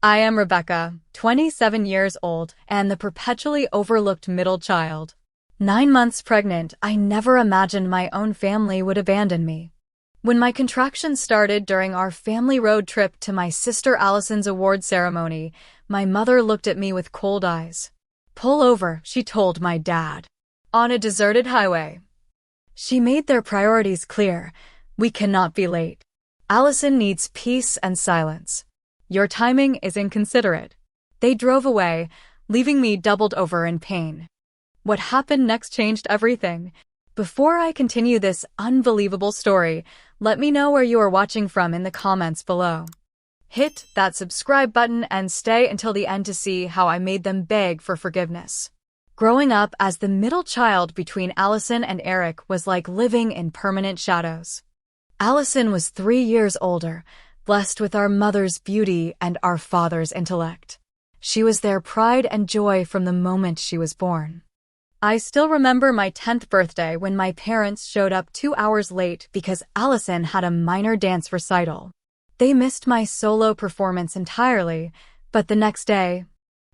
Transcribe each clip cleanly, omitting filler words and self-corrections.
I am Rebecca, 27 years old, and the perpetually overlooked middle child. 9 months pregnant, I never imagined my own family would abandon me. When my contractions started during our family road trip to my sister Allison's award ceremony, my mother looked at me with cold eyes. "Pull over," she told my dad. On a deserted highway. She made their priorities clear. "We cannot be late. Allison needs peace and silence. Your timing is inconsiderate." They drove away, leaving me doubled over in pain. What happened next changed everything. Before I continue this unbelievable story, let me know where you are watching from in the comments below. Hit that subscribe button and stay until the end to see how I made them beg for forgiveness. Growing up as the middle child between Allison and Eric was like living in permanent shadows. Allison was 3 years older, blessed with our mother's beauty and our father's intellect. She was their pride and joy from the moment she was born. I still remember my 10th birthday when my parents showed up 2 hours late because Allison had a minor dance recital. They missed my solo performance entirely, but the next day,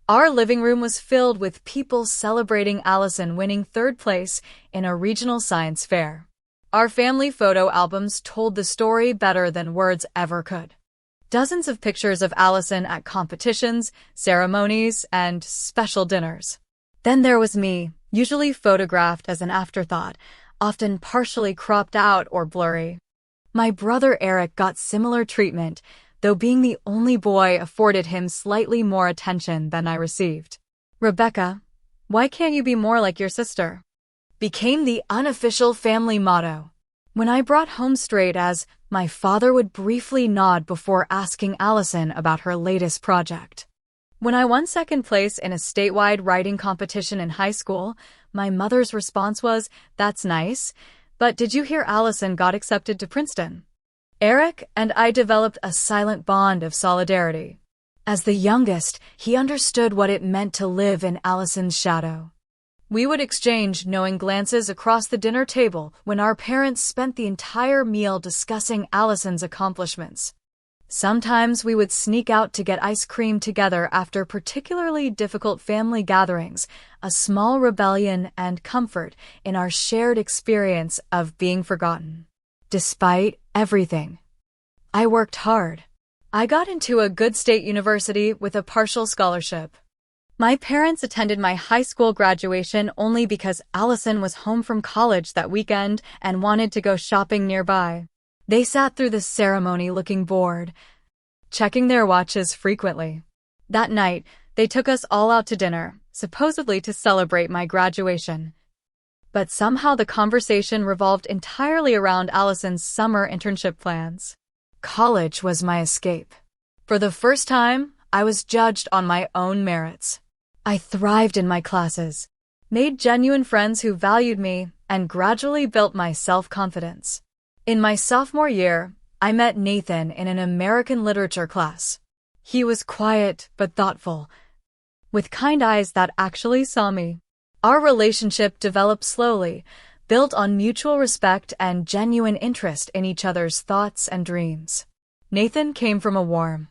our living room was filled with people celebrating Allison winning 3rd place in a regional science fair. Our family photo albums told the story better than words ever could. Dozens of pictures of Allison at competitions, ceremonies, and special dinners. Then there was me, usually photographed as an afterthought, often partially cropped out or blurry. My brother Eric got similar treatment, though being the only boy afforded him slightly more attention than I received. "Rebecca, why can't you be more like your sister?" became the unofficial family motto. When I brought home straight as, my father would briefly nod before asking Allison about her latest project. When I won 2nd place in a statewide writing competition in high school, my mother's response was, "That's nice, but did you hear Allison got accepted to Princeton?" Eric and I developed a silent bond of solidarity. As the youngest, he understood what it meant to live in Allison's shadow. We would exchange knowing glances across the dinner table when our parents spent the entire meal discussing Allison's accomplishments. Sometimes we would sneak out to get ice cream together after particularly difficult family gatherings, a small rebellion and comfort in our shared experience of being forgotten. Despite everything, I worked hard. I got into a good state university with a partial scholarship. My parents attended my high school graduation only because Allison was home from college that weekend and wanted to go shopping nearby. They sat through the ceremony looking bored, checking their watches frequently. That night, they took us all out to dinner, supposedly to celebrate my graduation. But somehow the conversation revolved entirely around Allison's summer internship plans. College was my escape. For the first time, I was judged on my own merits. I thrived in my classes, made genuine friends who valued me, and gradually built my self-confidence. In my sophomore year, I met Nathan in an American literature class. He was quiet but thoughtful, with kind eyes that actually saw me. Our relationship developed slowly, built on mutual respect and genuine interest in each other's thoughts and dreams. Nathan came from a warm,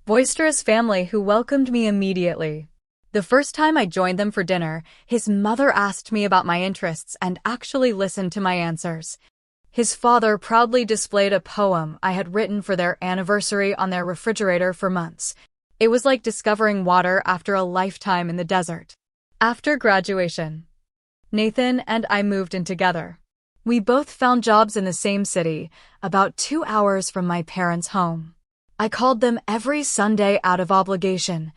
boisterous family who welcomed me immediately. The first time I joined them for dinner, his mother asked me about my interests and actually listened to my answers. His father proudly displayed a poem I had written for their anniversary on their refrigerator for months. It was like discovering water after a lifetime in the desert. After graduation, Nathan and I moved in together. We both found jobs in the same city, about 2 hours from my parents' home. I called them every Sunday out of obligation.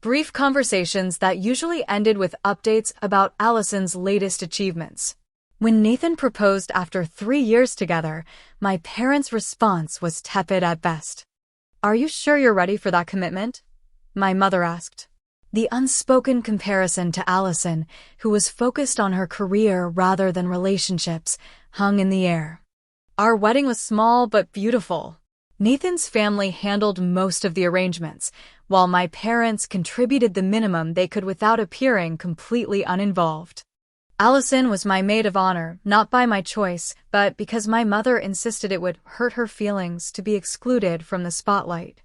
Brief conversations that usually ended with updates about Allison's latest achievements. When Nathan proposed after 3 years together, my parents' response was tepid at best. "Are you sure you're ready for that commitment?" my mother asked. The unspoken comparison to Allison, who was focused on her career rather than relationships, hung in the air. Our wedding was small but beautiful. Nathan's family handled most of the arrangements, while my parents contributed the minimum they could without appearing completely uninvolved. Allison was my maid of honor, not by my choice, but because my mother insisted it would hurt her feelings to be excluded from the spotlight.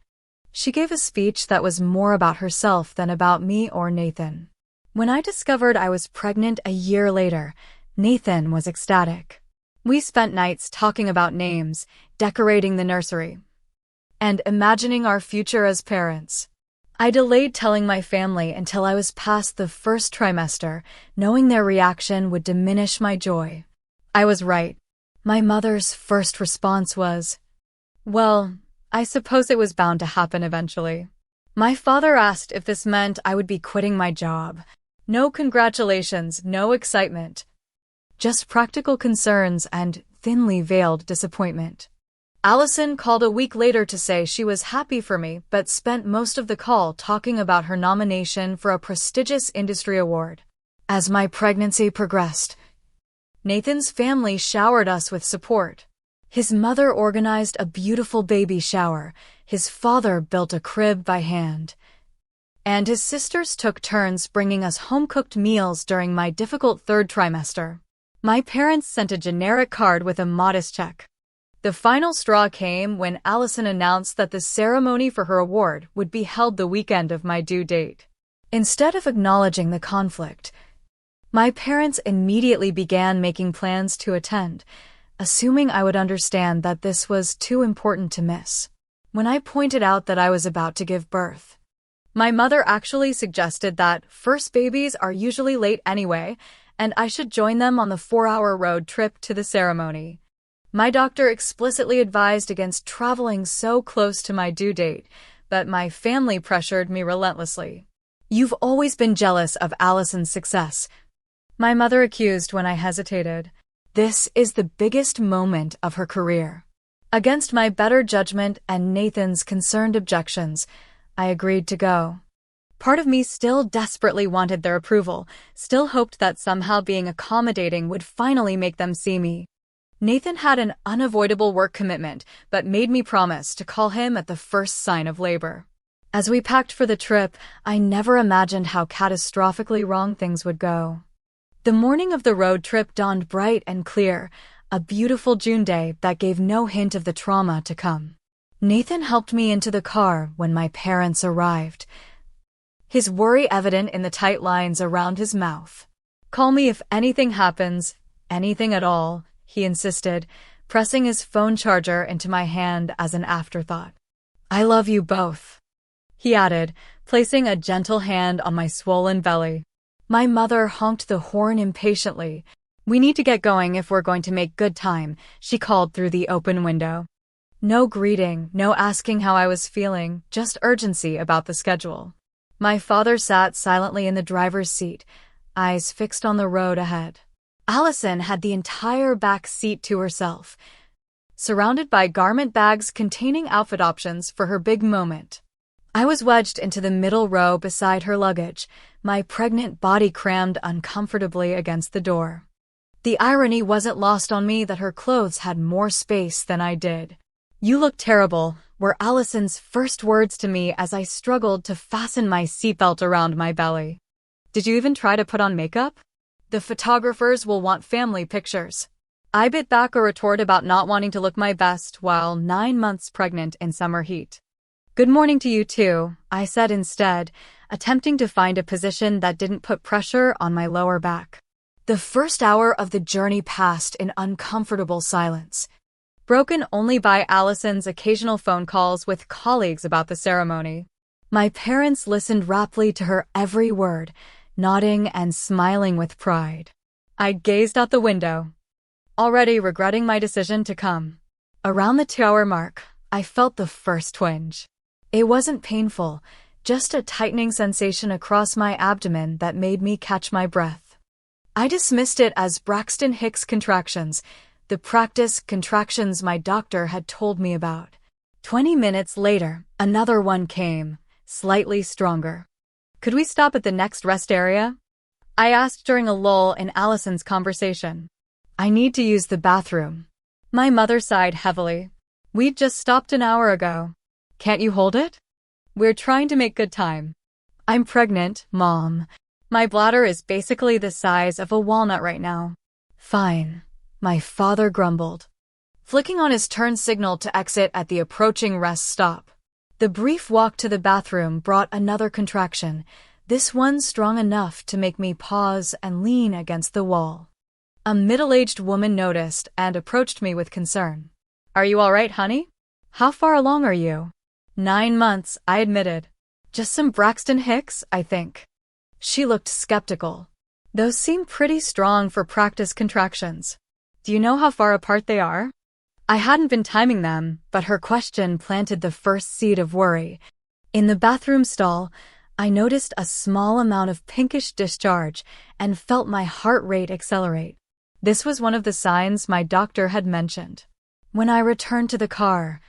She gave a speech that was more about herself than about me or Nathan. When I discovered I was pregnant a year later, Nathan was ecstatic. We spent nights talking about names, decorating the nursery, and imagining our future as parents. I delayed telling my family until I was past the first trimester, knowing their reaction would diminish my joy. I was right. My mother's first response was, "Well, I suppose it was bound to happen eventually." My father asked if this meant I would be quitting my job. No congratulations, no excitement. Just practical concerns and thinly veiled disappointment. Allison called a week later to say she was happy for me, but spent most of the call talking about her nomination for a prestigious industry award. As my pregnancy progressed, Nathan's family showered us with support. His mother organized a beautiful baby shower, his father built a crib by hand, and his sisters took turns bringing us home-cooked meals during my difficult third trimester. My parents sent a generic card with a modest check. The final straw came when Allison announced that the ceremony for her award would be held the weekend of my due date. Instead of acknowledging the conflict, my parents immediately began making plans to attend, assuming I would understand that this was too important to miss. When I pointed out that I was about to give birth, my mother actually suggested that first babies are usually late anyway, and I should join them on the 4-hour road trip to the ceremony. My doctor explicitly advised against traveling so close to my due date, but my family pressured me relentlessly. "You've always been jealous of Allison's success," my mother accused when I hesitated. "This is the biggest moment of her career." Against my better judgment and Nathan's concerned objections, I agreed to go. Part of me still desperately wanted their approval, still hoped that somehow being accommodating would finally make them see me. Nathan had an unavoidable work commitment, but made me promise to call him at the first sign of labor. As we packed for the trip, I never imagined how catastrophically wrong things would go. The morning of the road trip dawned bright and clear, a beautiful June day that gave no hint of the trauma to come. Nathan helped me into the car when my parents arrived, his worry evident in the tight lines around his mouth. "Call me if anything happens, anything at all," he insisted, pressing his phone charger into my hand as an afterthought. "I love you both," he added, placing a gentle hand on my swollen belly. My mother honked the horn impatiently. "We need to get going if we're going to make good time," she called through the open window. No greeting, no asking how I was feeling, just urgency about the schedule. My father sat silently in the driver's seat, eyes fixed on the road ahead. Allison had the entire back seat to herself, surrounded by garment bags containing outfit options for her big moment. I was wedged into the middle row beside her luggage, my pregnant body crammed uncomfortably against the door. The irony wasn't lost on me that her clothes had more space than I did. "You look terrible," were Allison's first words to me as I struggled to fasten my seatbelt around my belly. "Did you even try to put on makeup? The photographers will want family pictures." I bit back a retort about not wanting to look my best while 9 months pregnant in summer heat. "Good morning to you too," I said instead, attempting to find a position that didn't put pressure on my lower back. The first hour of the journey passed in uncomfortable silence, broken only by Allison's occasional phone calls with colleagues about the ceremony. My parents listened raptly to her every word, nodding and smiling with pride. I gazed out the window, already regretting my decision to come. Around the 2-hour mark, I felt the first twinge. It wasn't painful, just a tightening sensation across my abdomen that made me catch my breath. I dismissed it as Braxton Hicks contractions, the practice contractions my doctor had told me about. 20 minutes later, another one came, slightly stronger. "Could we stop at the next rest area?" I asked during a lull in Allison's conversation. "I need to use the bathroom." My mother sighed heavily. "We'd just stopped an hour ago. Can't you hold it? We're trying to make good time." "I'm pregnant, Mom. My bladder is basically the size of a walnut right now." "Fine," my father grumbled, flicking on his turn signal to exit at the approaching rest stop. The brief walk to the bathroom brought another contraction, this one strong enough to make me pause and lean against the wall. A middle-aged woman noticed and approached me with concern. "Are you all right, honey? How far along are you?" 9 months, I admitted. "Just some Braxton Hicks, I think." She looked skeptical. "Those seem pretty strong for practice contractions. Do you know how far apart they are?" I hadn't been timing them, but her question planted the first seed of worry. In the bathroom stall, I noticed a small amount of pinkish discharge and felt my heart rate accelerate. This was one of the signs my doctor had mentioned. When I returned to the car,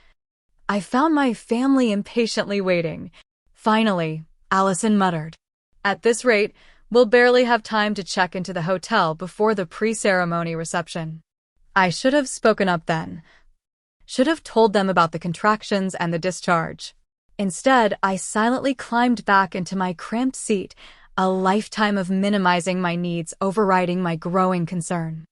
I found my family impatiently waiting. "Finally," Allison muttered. "At this rate, we'll barely have time to check into the hotel before the pre-ceremony reception." I should have spoken up then. Should have told them about the contractions and the discharge. Instead, I silently climbed back into my cramped seat, a lifetime of minimizing my needs overriding my growing concern.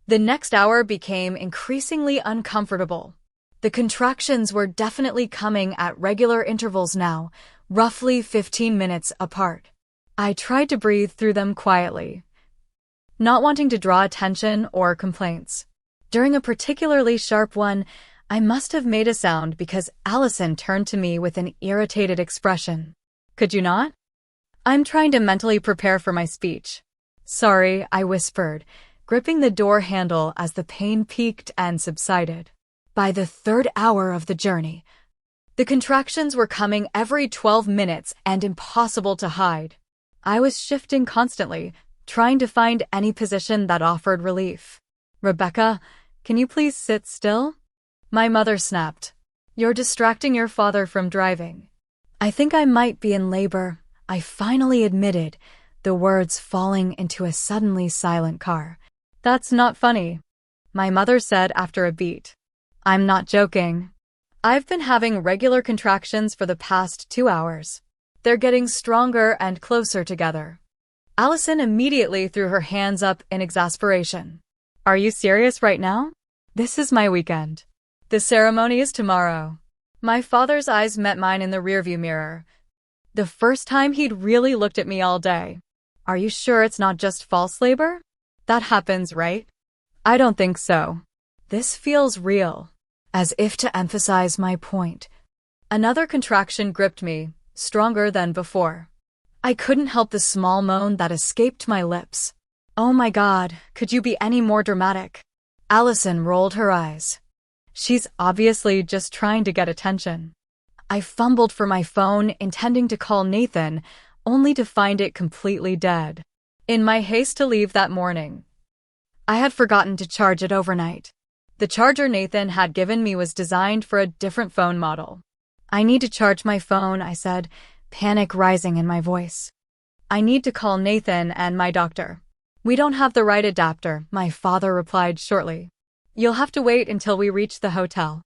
The next hour became increasingly uncomfortable. The contractions were definitely coming at regular intervals now, roughly 15 minutes apart. I tried to breathe through them quietly, not wanting to draw attention or complaints. During a particularly sharp one, I must have made a sound because Allison turned to me with an irritated expression. "Could you not?" I'm trying to mentally prepare for my speech. "Sorry," I whispered, gripping the door handle as the pain peaked and subsided. By the 3rd hour of the journey, the contractions were coming every 12 minutes and impossible to hide. I was shifting constantly, trying to find any position that offered relief. "Rebecca, can you please sit still?" My mother snapped. "You're distracting your father from driving." "I think I might be in labor," I finally admitted, the words falling into a suddenly silent car. "That's not funny," my mother said after a beat. "I'm not joking. I've been having regular contractions for the past 2 hours. They're getting stronger and closer together." Allison immediately threw her hands up in exasperation. "Are you serious right now? This is my weekend. The ceremony is tomorrow." My father's eyes met mine in the rearview mirror. The first time he'd really looked at me all day. "Are you sure it's not just false labor? That happens, right?" "I don't think so. This feels real." As if to emphasize my point, another contraction gripped me, stronger than before. I couldn't help the small moan that escaped my lips. "Oh my God, could you be any more dramatic?" Allison rolled her eyes. She's obviously just trying to get attention. I fumbled for my phone, intending to call Nathan, only to find it completely dead. In my haste to leave that morning, I had forgotten to charge it overnight. The charger Nathan had given me was designed for a different phone model. "I need to charge my phone," I said, panic rising in my voice. "I need to call Nathan and my doctor." "We don't have the right adapter," my father replied shortly. "You'll have to wait until we reach the hotel."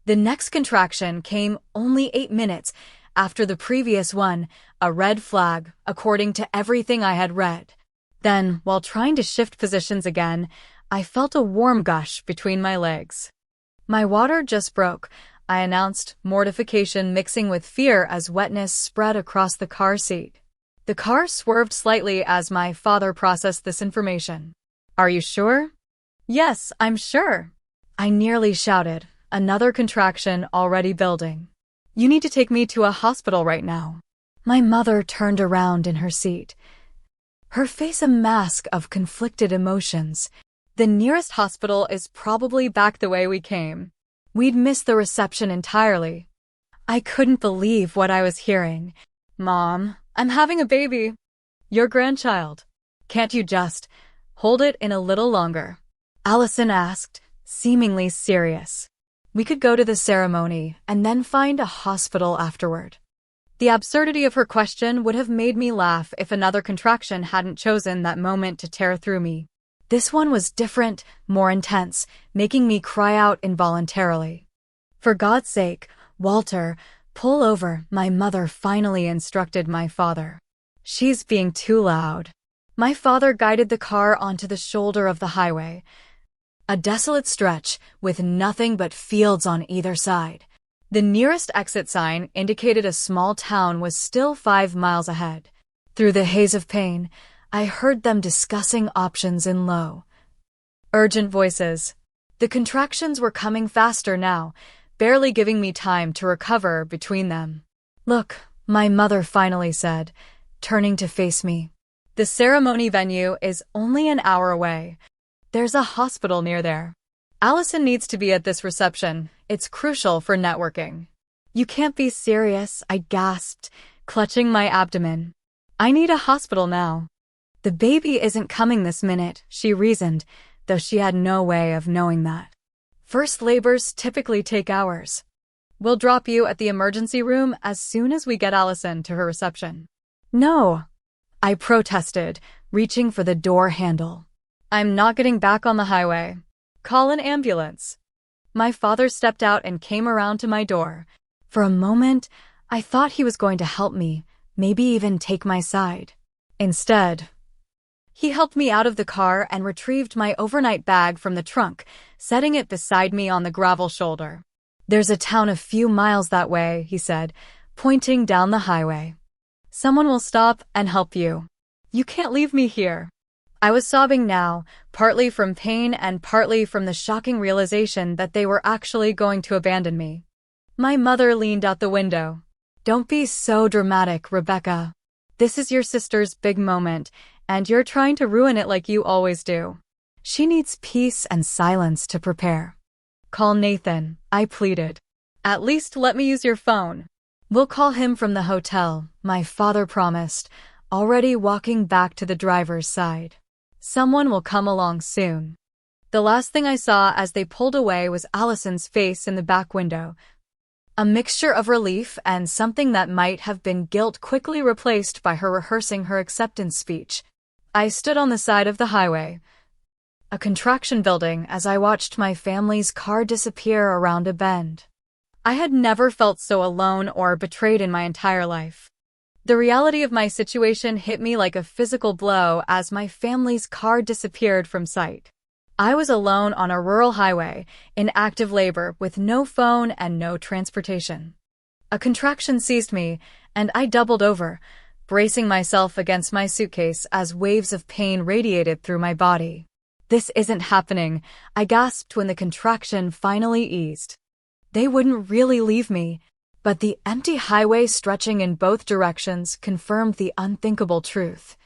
The next contraction came only 8 minutes after the previous one, a red flag, according to everything I had read. Then, while trying to shift positions again, I felt a warm gush between my legs. "My water just broke," I announced, mortification mixing with fear as wetness spread across the car seat. The car swerved slightly as my father processed this information. "Are you sure?" "Yes, I'm sure," I nearly shouted, another contraction already building. "You need to take me to a hospital right now." My mother turned around in her seat, her face a mask of conflicted emotions. "The nearest hospital is probably back the way we came." We'd missed the reception entirely. I couldn't believe what I was hearing. "Mom, I'm having a baby." "Your grandchild. Can't you just hold it in a little longer?" Allison asked, seemingly serious. "We could go to the ceremony and then find a hospital afterward." The absurdity of her question would have made me laugh if another contraction hadn't chosen that moment to tear through me. This one was different, more intense, making me cry out involuntarily. "For God's sake, Walter, pull over," my mother finally instructed my father. "She's being too loud." My father guided the car onto the shoulder of the highway, a desolate stretch with nothing but fields on either side. The nearest exit sign indicated a small town was still 5 miles ahead. Through the haze of pain, I heard them discussing options in low, urgent voices. The contractions were coming faster now, barely giving me time to recover between them. "Look," my mother finally said, turning to face me. "The ceremony venue is only an hour away. There's a hospital near there. Allison needs to be at this reception. It's crucial for networking." "You can't be serious," I gasped, clutching my abdomen. "I need a hospital now." "The baby isn't coming this minute," she reasoned, though she had no way of knowing that. "First labors typically take hours. We'll drop you at the emergency room as soon as we get Allison to her reception." "No," I protested, reaching for the door handle. "I'm not getting back on the highway. Call an ambulance." My father stepped out and came around to my door. For a moment, I thought he was going to help me, maybe even take my side. Instead, he helped me out of the car and retrieved my overnight bag from the trunk, setting it beside me on the gravel shoulder. "There's a town a few miles that way," he said, pointing down the highway. "Someone will stop and help you. You can't leave me here." I was sobbing now, partly from pain and partly from the shocking realization that they were actually going to abandon me. My mother leaned out the window. "Don't be so dramatic, Rebecca. This is your sister's big moment, and you're trying to ruin it like you always do. She needs peace and silence to prepare." "Call Nathan," I pleaded. "At least let me use your phone." "We'll call him from the hotel," my father promised, already walking back to the driver's side. "Someone will come along soon." The last thing I saw as they pulled away was Allison's face in the back window. A mixture of relief and something that might have been guilt quickly replaced by her rehearsing her acceptance speech. I stood on the side of the highway, a contraction building as I watched my family's car disappear around a bend. I had never felt so alone or betrayed in my entire life. The reality of my situation hit me like a physical blow as my family's car disappeared from sight. I was alone on a rural highway, in active labor, with no phone and no transportation. A contraction seized me, and I doubled over, bracing myself against my suitcase as waves of pain radiated through my body. "This isn't happening," I gasped when the contraction finally eased. They wouldn't really leave me. But the empty highway stretching in both directions confirmed the unthinkable truth.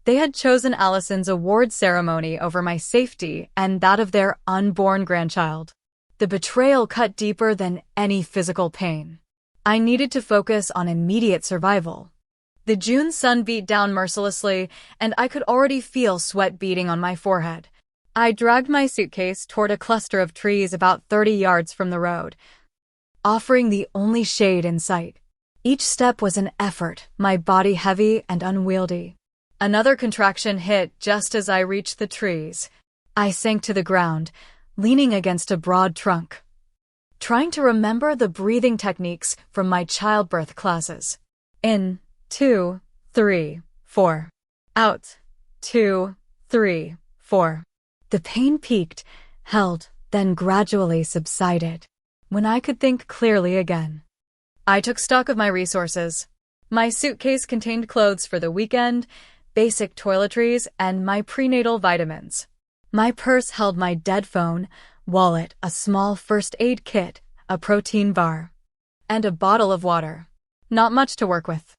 They had chosen Allison's award ceremony over my safety and that of their unborn grandchild. The betrayal cut deeper than any physical pain. I needed to focus on immediate survival. The June sun beat down mercilessly, and I could already feel sweat beading on my forehead. I dragged my suitcase toward a cluster of trees about 30 yards from the road, offering the only shade in sight. Each step was an effort, my body heavy and unwieldy. Another contraction hit just as I reached the trees. I sank to the ground, leaning against a broad trunk, trying to remember the breathing techniques from my childbirth classes. In, 2, 3, 4. Out, 2, 3, 4. The pain peaked, held, then gradually subsided. When I could think clearly again, I took stock of my resources. My suitcase contained clothes for the weekend, basic toiletries, and my prenatal vitamins. My purse held my dead phone, wallet, a small first aid kit, a protein bar, and a bottle of water. Not much to work with.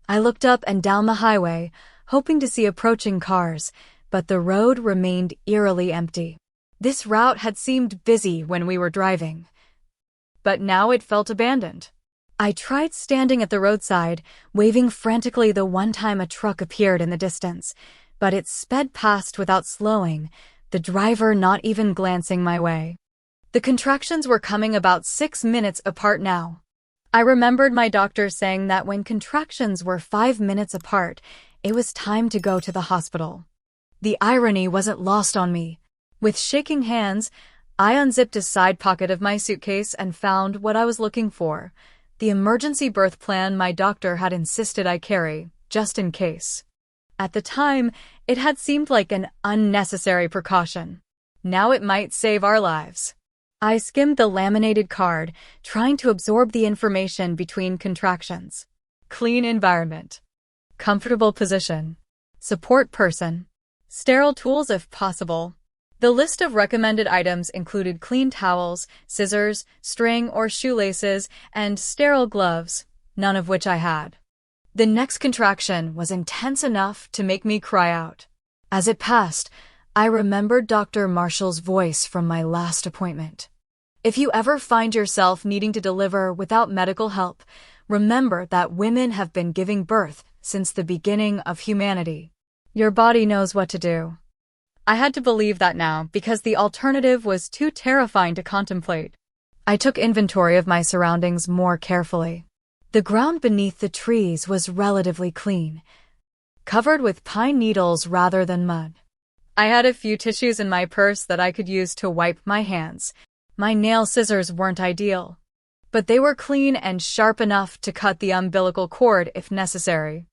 I looked up and down the highway, hoping to see approaching cars, but the road remained eerily empty. This route had seemed busy when we were driving, but now it felt abandoned. I tried standing at the roadside, waving frantically the one time a truck appeared in the distance, but it sped past without slowing, the driver not even glancing my way. The contractions were coming about 6 minutes apart now. I remembered my doctor saying that when contractions were 5 minutes apart, it was time to go to the hospital. The irony wasn't lost on me. With shaking hands, I unzipped a side pocket of my suitcase and found what I was looking for, the emergency birth plan my doctor had insisted I carry, just in case. At the time, it had seemed like an unnecessary precaution. Now it might save our lives. I skimmed the laminated card, trying to absorb the information between contractions. Clean environment. Comfortable position. Support person. Sterile tools if possible. The list of recommended items included clean towels, scissors, string or shoelaces, and sterile gloves, none of which I had. The next contraction was intense enough to make me cry out. As it passed, I remembered Dr. Marshall's voice from my last appointment. If you ever find yourself needing to deliver without medical help, remember that women have been giving birth since the beginning of humanity. Your body knows what to do. I had to believe that now because the alternative was too terrifying to contemplate. I took inventory of my surroundings more carefully. The ground beneath the trees was relatively clean, covered with pine needles rather than mud. I had a few tissues in my purse that I could use to wipe my hands. My nail scissors weren't ideal, but they were clean and sharp enough to cut the umbilical cord if necessary.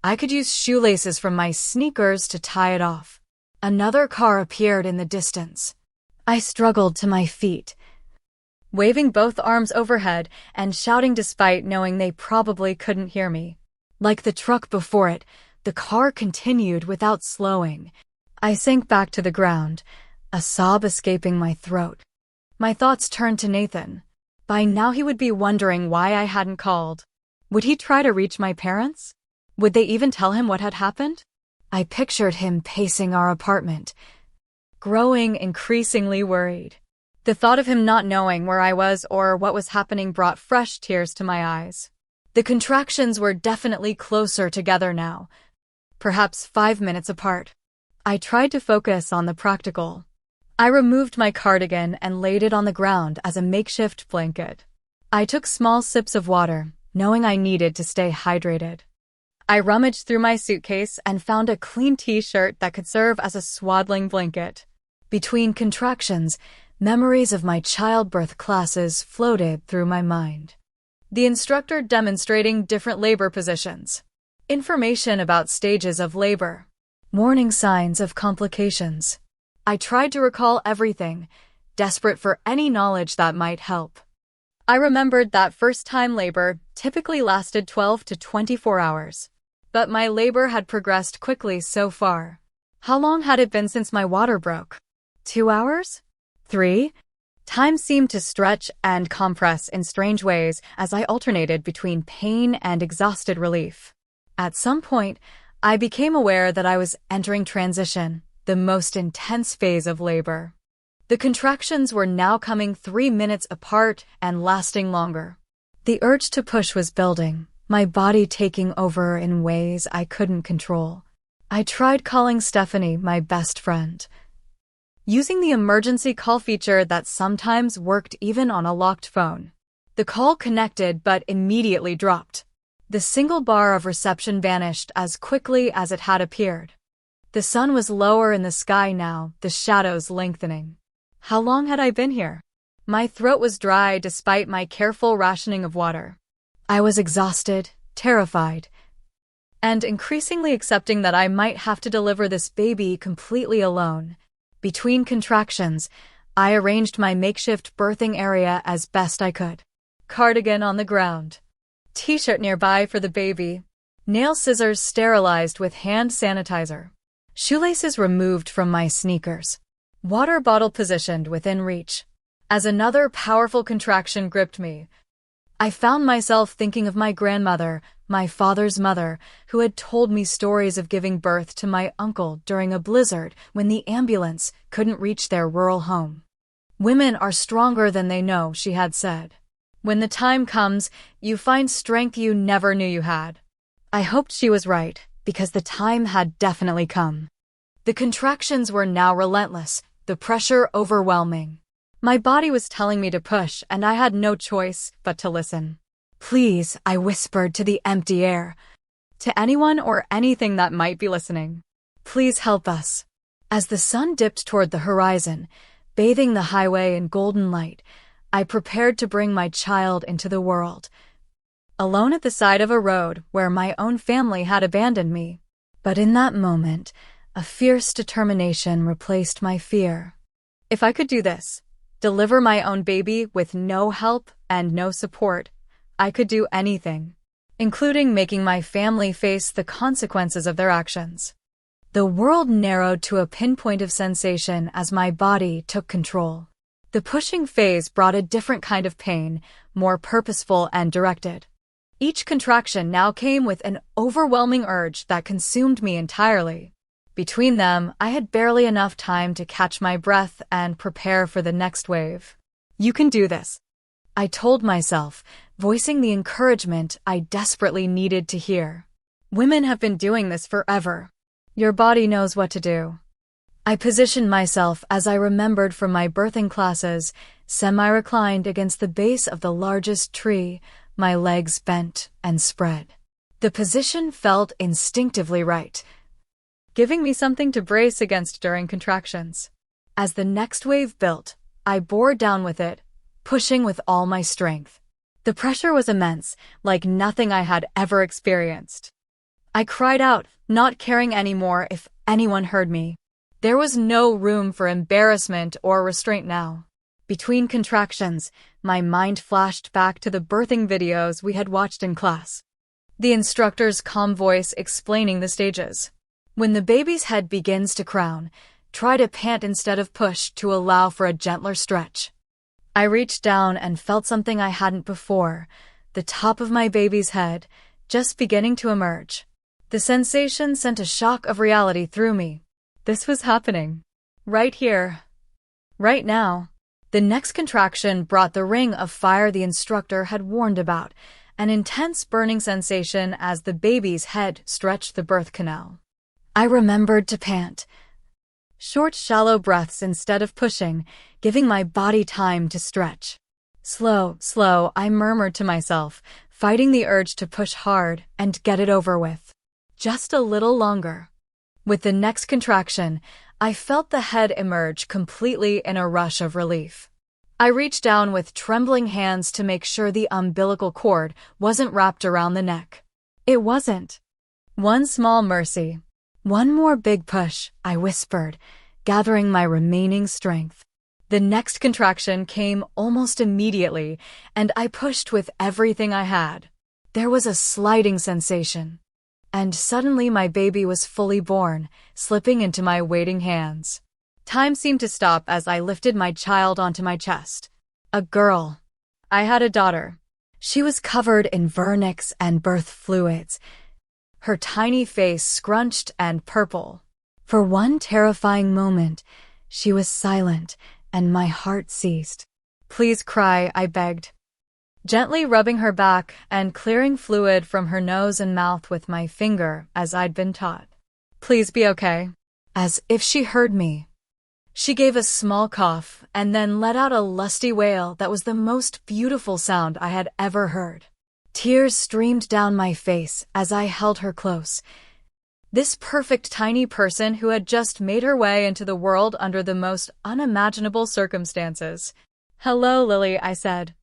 I could use shoelaces from my sneakers to tie it off. Another car appeared in the distance. I struggled to my feet, waving both arms overhead and shouting despite knowing they probably couldn't hear me. Like the truck before it, the car continued without slowing. I sank back to the ground, a sob escaping my throat. My thoughts turned to Nathan. By now he would be wondering why I hadn't called. Would he try to reach my parents? Would they even tell him what had happened? I pictured him pacing our apartment, growing increasingly worried. The thought of him not knowing where I was or what was happening brought fresh tears to my eyes. The contractions were definitely closer together now, perhaps 5 minutes apart. I tried to focus on the practical. I removed my cardigan and laid it on the ground as a makeshift blanket. I took small sips of water, knowing I needed to stay hydrated. I rummaged through my suitcase and found a clean t-shirt that could serve as a swaddling blanket. Between contractions, memories of my childbirth classes floated through my mind. The instructor demonstrating different labor positions. Information about stages of labor. Warning signs of complications. I tried to recall everything, desperate for any knowledge that might help. I remembered that first-time labor typically lasted 12 to 24 hours. But my labor had progressed quickly so far. How long had it been since my water broke? 2 hours? 3? Time seemed to stretch and compress in strange ways as I alternated between pain and exhausted relief. At some point, I became aware that I was entering transition, the most intense phase of labor. The contractions were now coming 3 minutes apart and lasting longer. The urge to push was building, my body taking over in ways I couldn't control. I tried calling Stephanie, my best friend, using the emergency call feature that sometimes worked even on a locked phone. The call connected but immediately dropped. The single bar of reception vanished as quickly as it had appeared. The sun was lower in the sky now, the shadows lengthening. How long had I been here? My throat was dry despite my careful rationing of water. I was exhausted, terrified, and increasingly accepting that I might have to deliver this baby completely alone. Between contractions, I arranged my makeshift birthing area as best I could. Cardigan on the ground. T-shirt nearby for the baby. Nail scissors sterilized with hand sanitizer. Shoelaces removed from my sneakers. Water bottle positioned within reach. As another powerful contraction gripped me, I found myself thinking of my grandmother, my father's mother, who had told me stories of giving birth to my uncle during a blizzard when the ambulance couldn't reach their rural home. Women are stronger than they know, she had said. When the time comes, you find strength you never knew you had. I hoped she was right, because the time had definitely come. The contractions were now relentless, the pressure overwhelming. My body was telling me to push, and I had no choice but to listen. Please, I whispered to the empty air. To anyone or anything that might be listening. Please help us. As the sun dipped toward the horizon, bathing the highway in golden light, I prepared to bring my child into the world. Alone at the side of a road where my own family had abandoned me. But in that moment, a fierce determination replaced my fear. If I could do this, deliver my own baby with no help and no support. I could do anything, including making my family face the consequences of their actions. The world narrowed to a pinpoint of sensation as my body took control. The pushing phase brought a different kind of pain, more purposeful and directed. Each contraction now came with an overwhelming urge that consumed me entirely. Between them, I had barely enough time to catch my breath and prepare for the next wave. "You can do this," I told myself, voicing the encouragement I desperately needed to hear. "Women have been doing this forever. Your body knows what to do." I positioned myself as I remembered from my birthing classes, semi-reclined against the base of the largest tree, my legs bent and spread. The position felt instinctively right, giving me something to brace against during contractions. As the next wave built, I bore down with it, pushing with all my strength. The pressure was immense, like nothing I had ever experienced. I cried out, not caring anymore if anyone heard me. There was no room for embarrassment or restraint now. Between contractions, my mind flashed back to the birthing videos we had watched in class. The instructor's calm voice explaining the stages. When the baby's head begins to crown, try to pant instead of push to allow for a gentler stretch. I reached down and felt something I hadn't before, the top of my baby's head, just beginning to emerge. The sensation sent a shock of reality through me. This was happening. Right here. Right now. The next contraction brought the ring of fire the instructor had warned about, an intense burning sensation as the baby's head stretched the birth canal. I remembered to pant. Short, shallow breaths instead of pushing, giving my body time to stretch. Slow, slow, I murmured to myself, fighting the urge to push hard and get it over with. Just a little longer. With the next contraction, I felt the head emerge completely in a rush of relief. I reached down with trembling hands to make sure the umbilical cord wasn't wrapped around the neck. It wasn't. One small mercy. One more big push, I whispered, gathering my remaining strength. The next contraction came almost immediately, and I pushed with everything I had. There was a sliding sensation. And suddenly my baby was fully born, slipping into my waiting hands. Time seemed to stop as I lifted my child onto my chest. A girl. I had a daughter. She was covered in vernix and birth fluids, her tiny face scrunched and purple. For one terrifying moment, she was silent, and my heart ceased. "Please cry," I begged, gently rubbing her back and clearing fluid from her nose and mouth with my finger as I'd been taught. "Please be okay." As if she heard me. She gave a small cough and then let out a lusty wail that was the most beautiful sound I had ever heard. Tears streamed down my face as I held her close. This perfect tiny person who had just made her way into the world under the most unimaginable circumstances. "Hello, Lily," I said.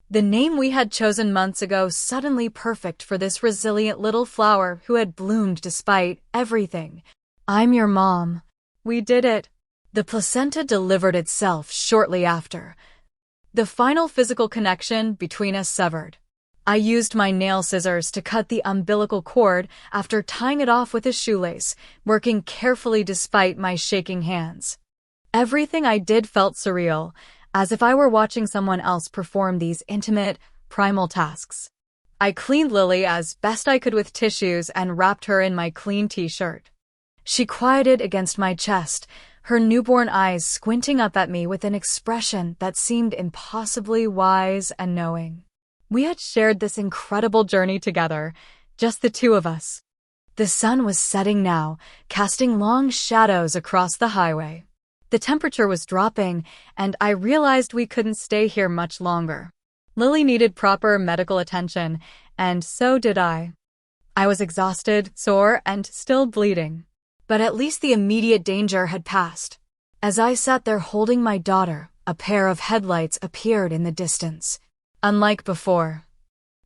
The name we had chosen months ago suddenly perfect for this resilient little flower who had bloomed despite everything. "I'm your mom." We did it. The placenta delivered itself shortly after. The final physical connection between us severed. I used my nail scissors to cut the umbilical cord after tying it off with a shoelace, working carefully despite my shaking hands. Everything I did felt surreal, as if I were watching someone else perform these intimate, primal tasks. I cleaned Lily as best I could with tissues and wrapped her in my clean t-shirt. She quieted against my chest, her newborn eyes squinting up at me with an expression that seemed impossibly wise and knowing. We had shared this incredible journey together, just the two of us. The sun was setting now, casting long shadows across the highway. The temperature was dropping, and I realized we couldn't stay here much longer. Lily needed proper medical attention, and so did I. I was exhausted, sore, and still bleeding. But at least the immediate danger had passed. As I sat there holding my daughter, a pair of headlights appeared in the distance. Unlike before,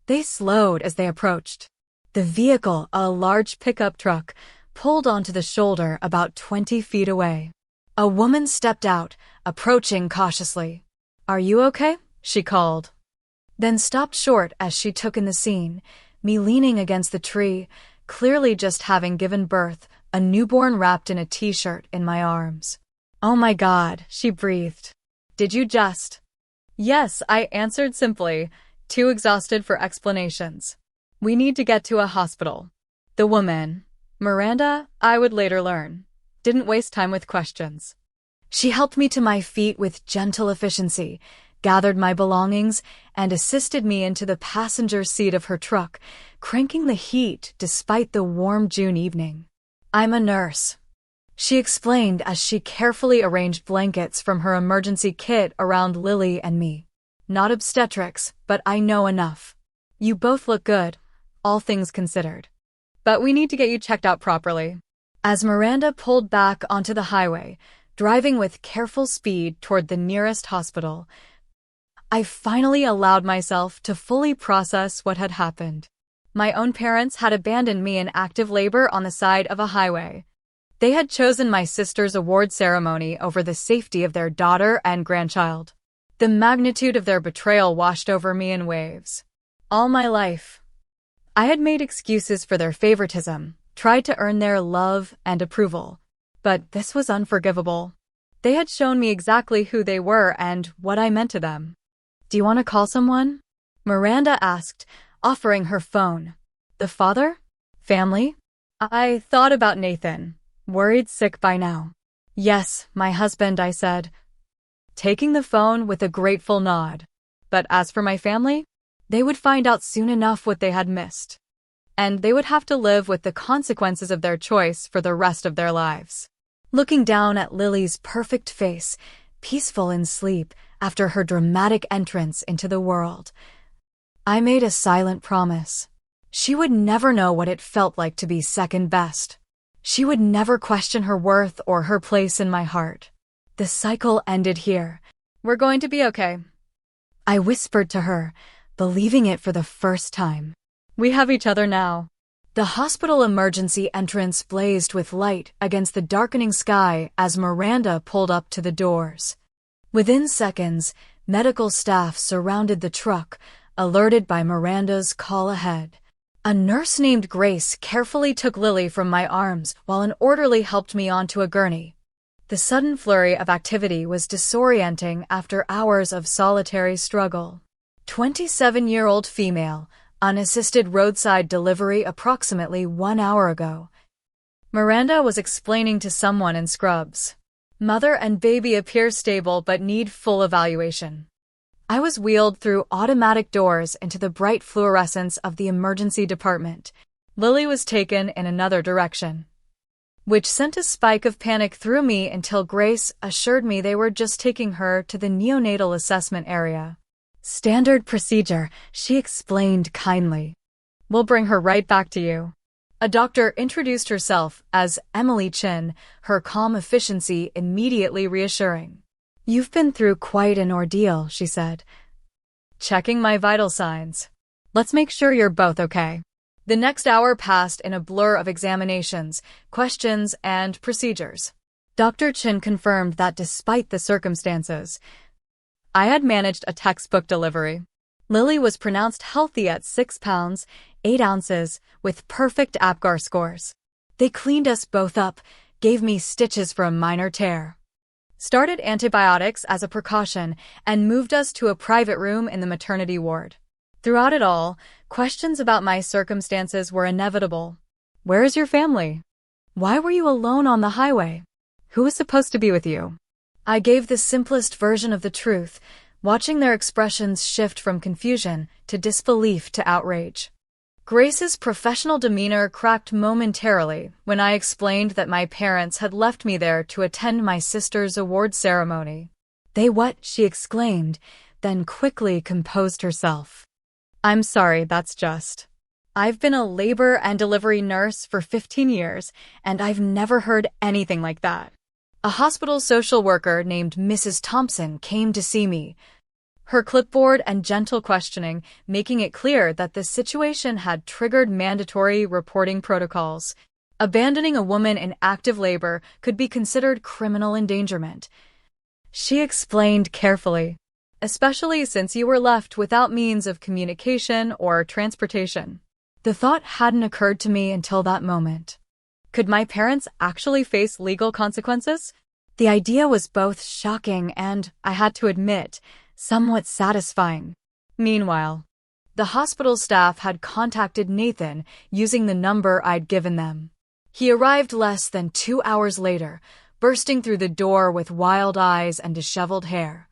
they slowed as they approached. The vehicle, a large pickup truck, pulled onto the shoulder about 20 feet away. A woman stepped out, approaching cautiously. "Are you okay?" she called. Then stopped short as she took in the scene, me leaning against the tree, clearly just having given birth, a newborn wrapped in a t-shirt in my arms. "Oh my God," she breathed. "Did you just—" "Yes," I answered simply, too exhausted for explanations. "We need to get to a hospital." The woman, Miranda, I would later learn, didn't waste time with questions. She helped me to my feet with gentle efficiency, gathered my belongings, and assisted me into the passenger seat of her truck, cranking the heat despite the warm June evening. "I'm a nurse," she explained as she carefully arranged blankets from her emergency kit around Lily and me. "Not obstetrics, but I know enough. You both look good, all things considered. But we need to get you checked out properly." As Miranda pulled back onto the highway, driving with careful speed toward the nearest hospital, I finally allowed myself to fully process what had happened. My own parents had abandoned me in active labor on the side of a highway. They had chosen my sister's award ceremony over the safety of their daughter and grandchild. The magnitude of their betrayal washed over me in waves. All my life, I had made excuses for their favoritism, tried to earn their love and approval. But this was unforgivable. They had shown me exactly who they were and what I meant to them. "Do you want to call someone?" Miranda asked, offering her phone. "The father? Family?" I thought about Nathan, worried sick by now. "Yes, my husband," I said, taking the phone with a grateful nod. But as for my family, they would find out soon enough what they had missed. And they would have to live with the consequences of their choice for the rest of their lives. Looking down at Lily's perfect face, peaceful in sleep after her dramatic entrance into the world, I made a silent promise. She would never know what it felt like to be second best. She would never question her worth or her place in my heart. The cycle ended here. "We're going to be okay," I whispered to her, believing it for the first time. "We have each other now." The hospital emergency entrance blazed with light against the darkening sky as Miranda pulled up to the doors. Within seconds, medical staff surrounded the truck, alerted by Miranda's call ahead. A nurse named Grace carefully took Lily from my arms while an orderly helped me onto a gurney. The sudden flurry of activity was disorienting after hours of solitary struggle. 27-year-old female, unassisted roadside delivery approximately 1 hour ago. Miranda was explaining to someone in scrubs. "Mother and baby appear stable but need full evaluation." I was wheeled through automatic doors into the bright fluorescence of the emergency department. Lily was taken in another direction, which sent a spike of panic through me until Grace assured me they were just taking her to the neonatal assessment area. "Standard procedure," she explained kindly. "We'll bring her right back to you." A doctor introduced herself as Emily Chin, her calm efficiency immediately reassuring. "You've been through quite an ordeal," she said, checking my vital signs. "Let's make sure you're both okay." The next hour passed in a blur of examinations, questions, and procedures. Dr. Chin confirmed that despite the circumstances, I had managed a textbook delivery. Lily was pronounced healthy at 6 pounds, 8 ounces, with perfect APGAR scores. They cleaned us both up, gave me stitches for a minor tear, started antibiotics as a precaution, and moved us to a private room in the maternity ward. Throughout it all, questions about my circumstances were inevitable. "Where is your family? Why were you alone on the highway? Who was supposed to be with you?" I gave the simplest version of the truth, watching their expressions shift from confusion to disbelief to outrage. Grace's professional demeanor cracked momentarily when I explained that my parents had left me there to attend my sister's award ceremony. "They what?" she exclaimed, then quickly composed herself. "I'm sorry, that's just. I've been a labor and delivery nurse for 15 years, and I've never heard anything like that." A hospital social worker named Mrs. Thompson came to see me, her clipboard and gentle questioning making it clear that the situation had triggered mandatory reporting protocols. Abandoning a woman in active labor could be considered criminal endangerment, she explained carefully. especially since you were left without means of communication or transportation. The thought hadn't occurred to me until that moment. Could my parents actually face legal consequences? The idea was both shocking and, I had to admit, somewhat satisfying. Meanwhile, the hospital staff had contacted Nathan using the number I'd given them. He arrived less than 2 hours later, bursting through the door with wild eyes and disheveled hair.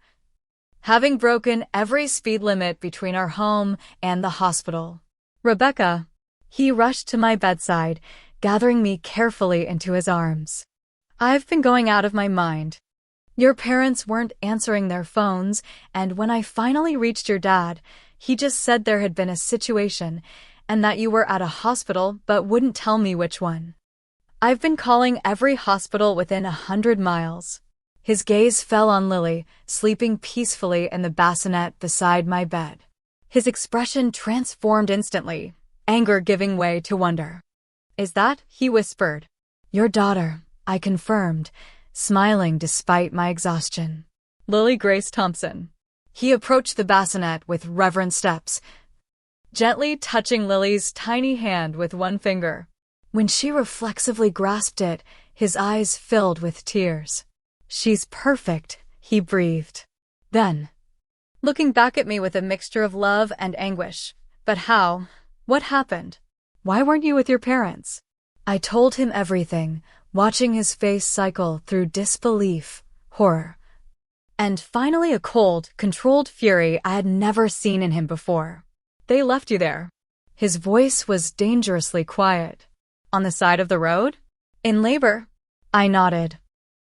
Having broken every speed limit between our home and the hospital. Rebecca. He rushed to my bedside, gathering me carefully into his arms. I've been going out of my mind. Your parents weren't answering their phones, and when I finally reached your dad, he just said there had been a situation and that you were at a hospital but wouldn't tell me which one. I've been calling every hospital within 100 miles. His gaze fell on Lily, sleeping peacefully in the bassinet beside my bed. His expression transformed instantly, anger giving way to wonder. Is that? He whispered. Your daughter, I confirmed, smiling despite my exhaustion. Lily Grace Thompson. He approached the bassinet with reverent steps, gently touching Lily's tiny hand with one finger. When she reflexively grasped it, his eyes filled with tears. She's perfect, he breathed. Then, looking back at me with a mixture of love and anguish. But how? What happened? Why weren't you with your parents? I told him everything, watching his face cycle through disbelief, horror, and finally a cold, controlled fury I had never seen in him before. They left you there. His voice was dangerously quiet. On the side of the road? In labor? I nodded,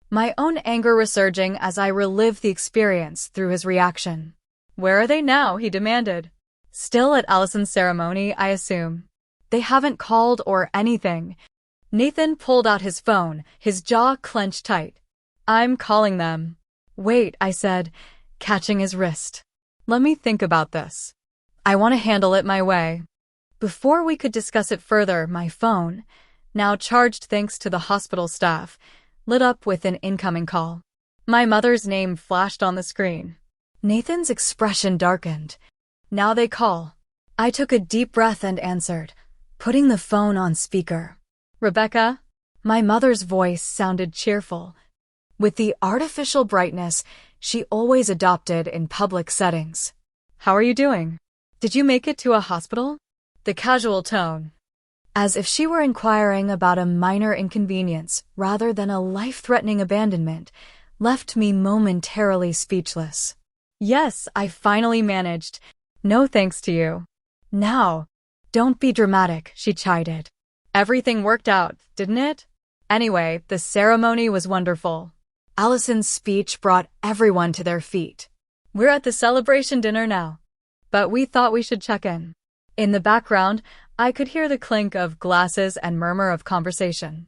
my own anger resurging as I relived the experience through his reaction. Where are they now? He demanded. Still at Allison's ceremony, I assume. They haven't called or anything. Nathan pulled out his phone, his jaw clenched tight. I'm calling them. Wait, I said, catching his wrist. Let me think about this. I want to handle it my way. Before we could discuss it further, my phone, now charged thanks to the hospital staff, lit up with an incoming call. My mother's name flashed on the screen. Nathan's expression darkened. Now they call. I took a deep breath and answered, putting the phone on speaker. Rebecca? My mother's voice sounded cheerful, with the artificial brightness she always adopted in public settings. How are you doing? Did you make it to a hospital? The casual tone, as if she were inquiring about a minor inconvenience rather than a life-threatening abandonment, left me momentarily speechless. Yes, I finally managed. No thanks to you. Now, don't be dramatic, she chided. Everything worked out, didn't it? Anyway, the ceremony was wonderful. Allison's speech brought everyone to their feet. We're at the celebration dinner now, but we thought we should check in. In the background, I could hear the clink of glasses and murmur of conversation.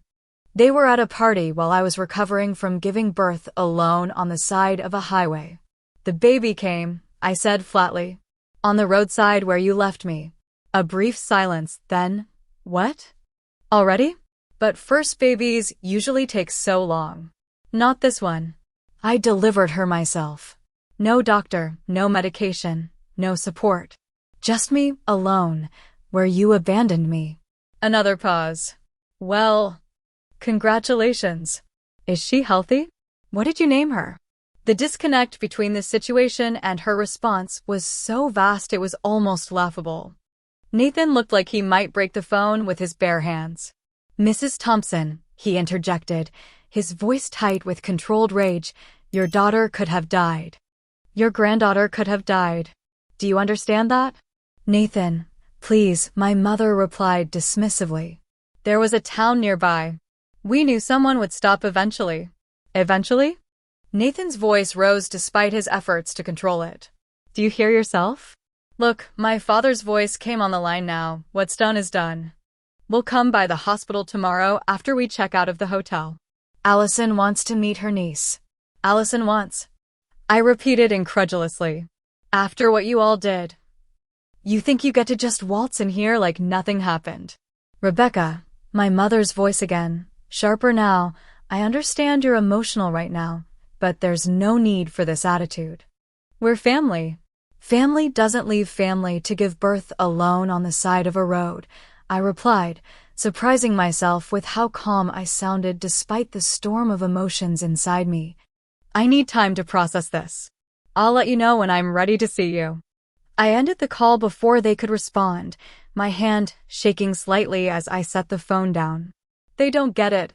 They were at a party while I was recovering from giving birth alone on the side of a highway. The baby came, I said flatly. On the roadside where you left me. A brief silence, then, what? Already? But first babies usually take so long. Not this one. I delivered her myself. No doctor, no medication, no support. Just me, alone, where you abandoned me. Another pause. Well, congratulations. Is she healthy? What did you name her? The disconnect between the situation and her response was so vast it was almost laughable. Nathan looked like he might break the phone with his bare hands. Mrs. Thompson, he interjected, his voice tight with controlled rage, your daughter could have died. Your granddaughter could have died. Do you understand that? Nathan, please, my mother replied dismissively. There was a town nearby. We knew someone would stop eventually. Eventually? Nathan's voice rose despite his efforts to control it. Do you hear yourself? Look, my father's voice came on the line now. What's done is done. We'll come by the hospital tomorrow after we check out of the hotel. Allison wants to meet her niece. Allison wants. I repeated incredulously. After what you all did. You think you get to just waltz in here like nothing happened. Rebecca, my mother's voice again, sharper now, I understand you're emotional right now, but there's no need for this attitude. We're family. Family doesn't leave family to give birth alone on the side of a road, I replied, surprising myself with how calm I sounded despite the storm of emotions inside me. I need time to process this. I'll let you know when I'm ready to see you. I ended the call before they could respond, my hand shaking slightly as I set the phone down. They don't get it,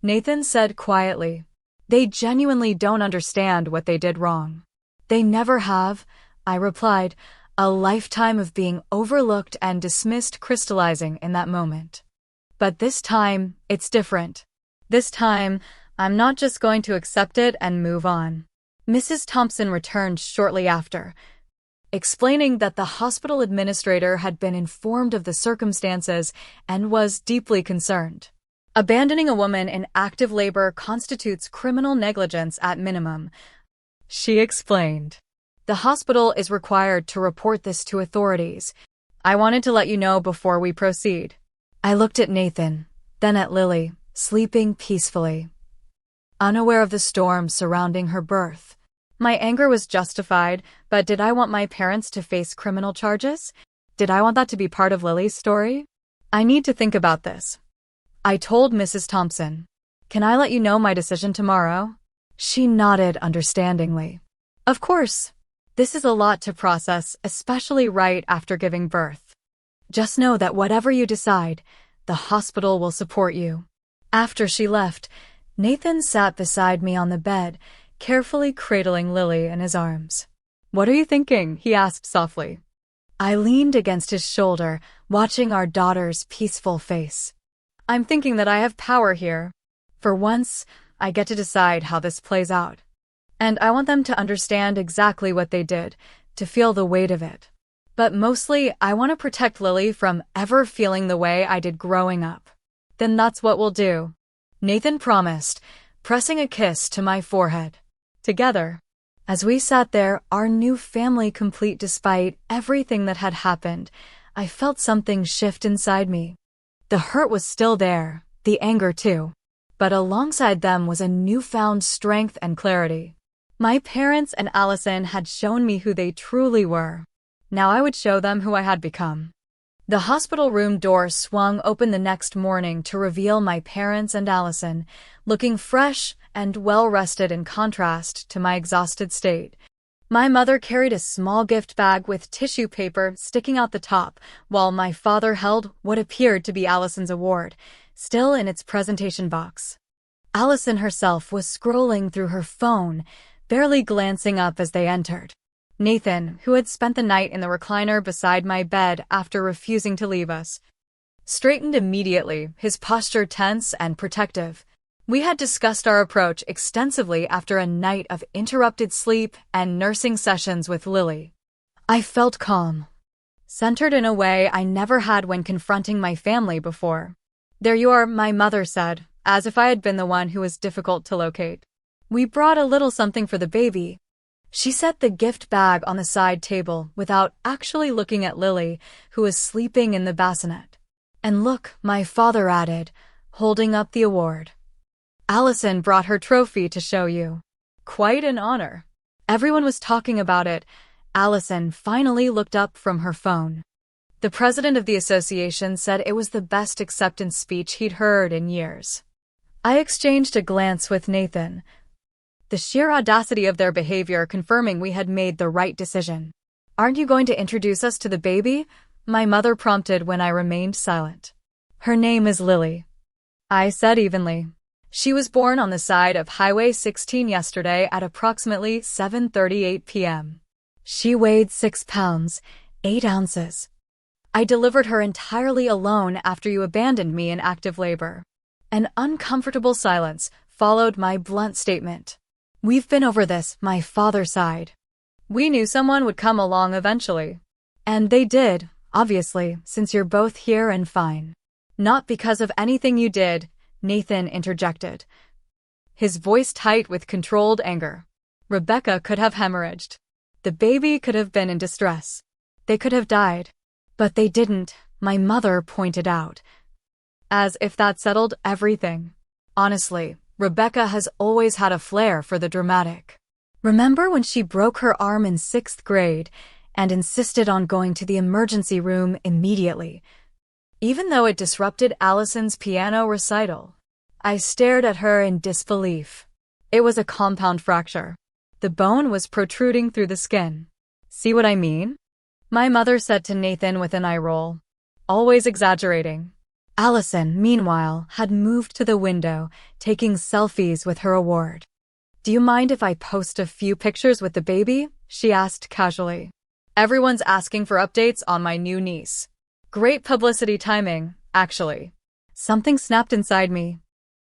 Nathan said quietly. They genuinely don't understand what they did wrong. They never have, I replied, a lifetime of being overlooked and dismissed crystallizing in that moment. But this time, it's different. This time, I'm not just going to accept it and move on. Mrs. Thompson returned shortly after, explaining that the hospital administrator had been informed of the circumstances and was deeply concerned. Abandoning a woman in active labor constitutes criminal negligence at minimum, she explained. The hospital is required to report this to authorities. I wanted to let you know before we proceed. I looked at Nathan, then at Lily, sleeping peacefully, unaware of the storm surrounding her birth. My anger was justified, but did I want my parents to face criminal charges? Did I want that to be part of Lily's story? I need to think about this, I told Mrs. Thompson. Can I let you know my decision tomorrow? She nodded understandingly. Of course. This is a lot to process, especially right after giving birth. Just know that whatever you decide, the hospital will support you. After she left, Nathan sat beside me on the bed, carefully cradling Lily in his arms. What are you thinking? He asked softly. I leaned against his shoulder, watching our daughter's peaceful face. I'm thinking that I have power here. For once, I get to decide how this plays out. And I want them to understand exactly what they did, to feel the weight of it. But mostly, I want to protect Lily from ever feeling the way I did growing up. Then that's what we'll do, Nathan promised, pressing a kiss to my forehead. Together. As we sat there, our new family complete despite everything that had happened, I felt something shift inside me. The hurt was still there, the anger too. But alongside them was a newfound strength and clarity. My parents and Allison had shown me who they truly were. Now I would show them who I had become. The hospital room door swung open the next morning to reveal my parents and Allison, looking fresh and well-rested in contrast to my exhausted state. My mother carried a small gift bag with tissue paper sticking out the top, while my father held what appeared to be Allison's award, still in its presentation box. Allison herself was scrolling through her phone, barely glancing up as they entered. Nathan, who had spent the night in the recliner beside my bed after refusing to leave us, straightened immediately, his posture tense and protective. We had discussed our approach extensively after a night of interrupted sleep and nursing sessions with Lily. I felt calm, centered in a way I never had when confronting my family before. There you are, my mother said, as if I had been the one who was difficult to locate. We brought a little something for the baby. She set the gift bag on the side table without actually looking at Lily, who was sleeping in the bassinet. And look, my father added, holding up the award. Allison brought her trophy to show you. Quite an honor. Everyone was talking about it. Allison finally looked up from her phone. The president of the association said it was the best acceptance speech he'd heard in years. I exchanged a glance with Nathan, the sheer audacity of their behavior confirming we had made the right decision. Aren't you going to introduce us to the baby? My mother prompted when I remained silent. Her name is Lily, I said evenly. She was born on the side of Highway 16 yesterday at approximately 7:38 p.m. She weighed 6 pounds, 8 ounces. I delivered her entirely alone after you abandoned me in active labor. An uncomfortable silence followed my blunt statement. We've been over this, my father sighed. We knew someone would come along eventually. And they did, obviously, since you're both here and fine. Not because of anything you did, Nathan interjected, his voice tight with controlled anger. Rebecca could have hemorrhaged. The baby could have been in distress. They could have died. But they didn't, my mother pointed out. As if that settled everything. Honestly, Rebecca has always had a flair for the dramatic. Remember when she broke her arm in 6th grade and insisted on going to the emergency room immediately, even though it disrupted Allison's piano recital? I stared at her in disbelief. It was a compound fracture. The bone was protruding through the skin. See what I mean? My mother said to Nathan with an eye roll. Always exaggerating. Allison, meanwhile, had moved to the window, taking selfies with her award. Do you mind if I post a few pictures with the baby? She asked casually. Everyone's asking for updates on my new niece. Great publicity timing, actually. Something snapped inside me.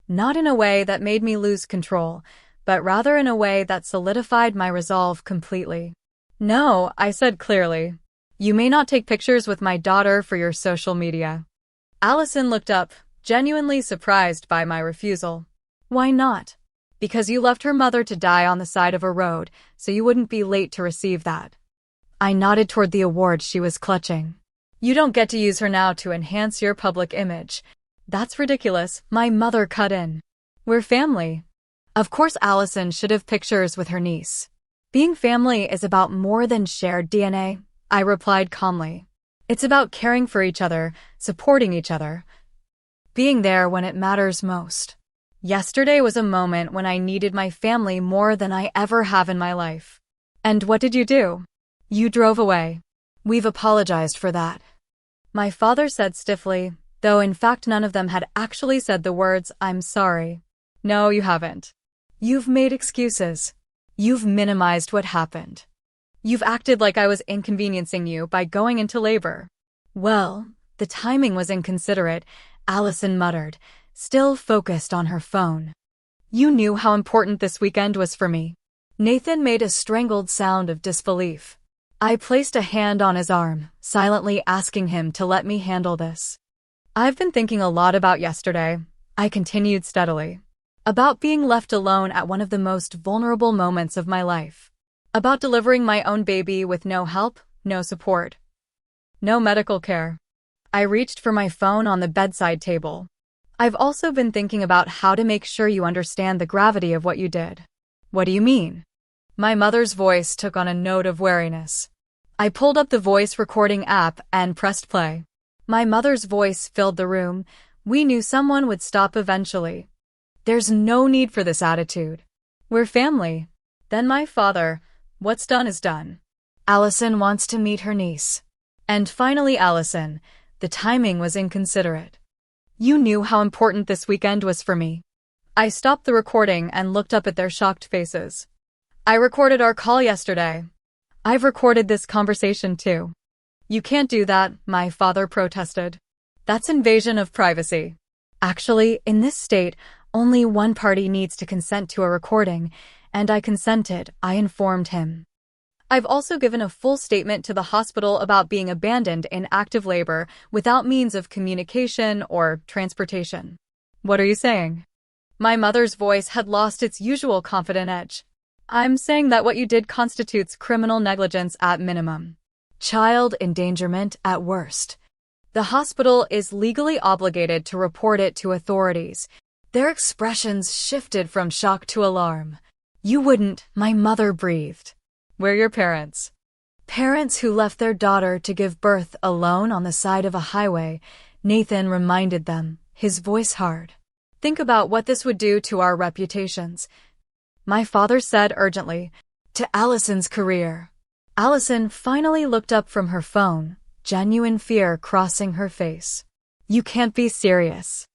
Not in a way that made me lose control, but rather in a way that solidified my resolve completely. No, I said clearly. You may not take pictures with my daughter for your social media. Allison looked up, genuinely surprised by my refusal. Why not? Because you left her mother to die on the side of a road, so you wouldn't be late to receive that. I nodded toward the award she was clutching. You don't get to use her now to enhance your public image. That's ridiculous, my mother cut in. We're family. Of course Allison should have pictures with her niece. Being family is about more than shared DNA, I replied calmly. It's about caring for each other, supporting each other, being there when it matters most. Yesterday was a moment when I needed my family more than I ever have in my life. And what did you do? You drove away. We've apologized for that. My father said stiffly, though in fact none of them had actually said the words, I'm sorry. No, you haven't. You've made excuses. You've minimized what happened. You've acted like I was inconveniencing you by going into labor. Well, the timing was inconsiderate, Allison muttered, still focused on her phone. You knew how important this weekend was for me. Nathan made a strangled sound of disbelief. I placed a hand on his arm, silently asking him to let me handle this. I've been thinking a lot about yesterday, I continued steadily. About being left alone at one of the most vulnerable moments of my life. About delivering my own baby with no help, no support. No medical care. I reached for my phone on the bedside table. I've also been thinking about how to make sure you understand the gravity of what you did. What do you mean? My mother's voice took on a note of wariness. I pulled up the voice recording app and pressed play. My mother's voice filled the room. We knew someone would stop eventually. There's no need for this attitude. We're family. Then my father, what's done is done. Allison wants to meet her niece. And finally Allison, the timing was inconsiderate. You knew how important this weekend was for me. I stopped the recording and looked up at their shocked faces. I recorded our call yesterday. I've recorded this conversation too. You can't do that, my father protested. That's invasion of privacy. Actually, in this state, only one party needs to consent to a recording, and I consented, I informed him. I've also given a full statement to the hospital about being abandoned in active labor without means of communication or transportation. What are you saying? My mother's voice had lost its usual confident edge. I'm saying that what you did constitutes criminal negligence at minimum. Child endangerment at worst. The hospital is legally obligated to report it to authorities. Their expressions shifted from shock to alarm. You wouldn't, my mother breathed. We're your parents. Parents who left their daughter to give birth alone on the side of a highway, Nathan reminded them, his voice hard. Think about what this would do to our reputations. My father said urgently, to Allison's career. Allison finally looked up from her phone, genuine fear crossing her face. You can't be serious.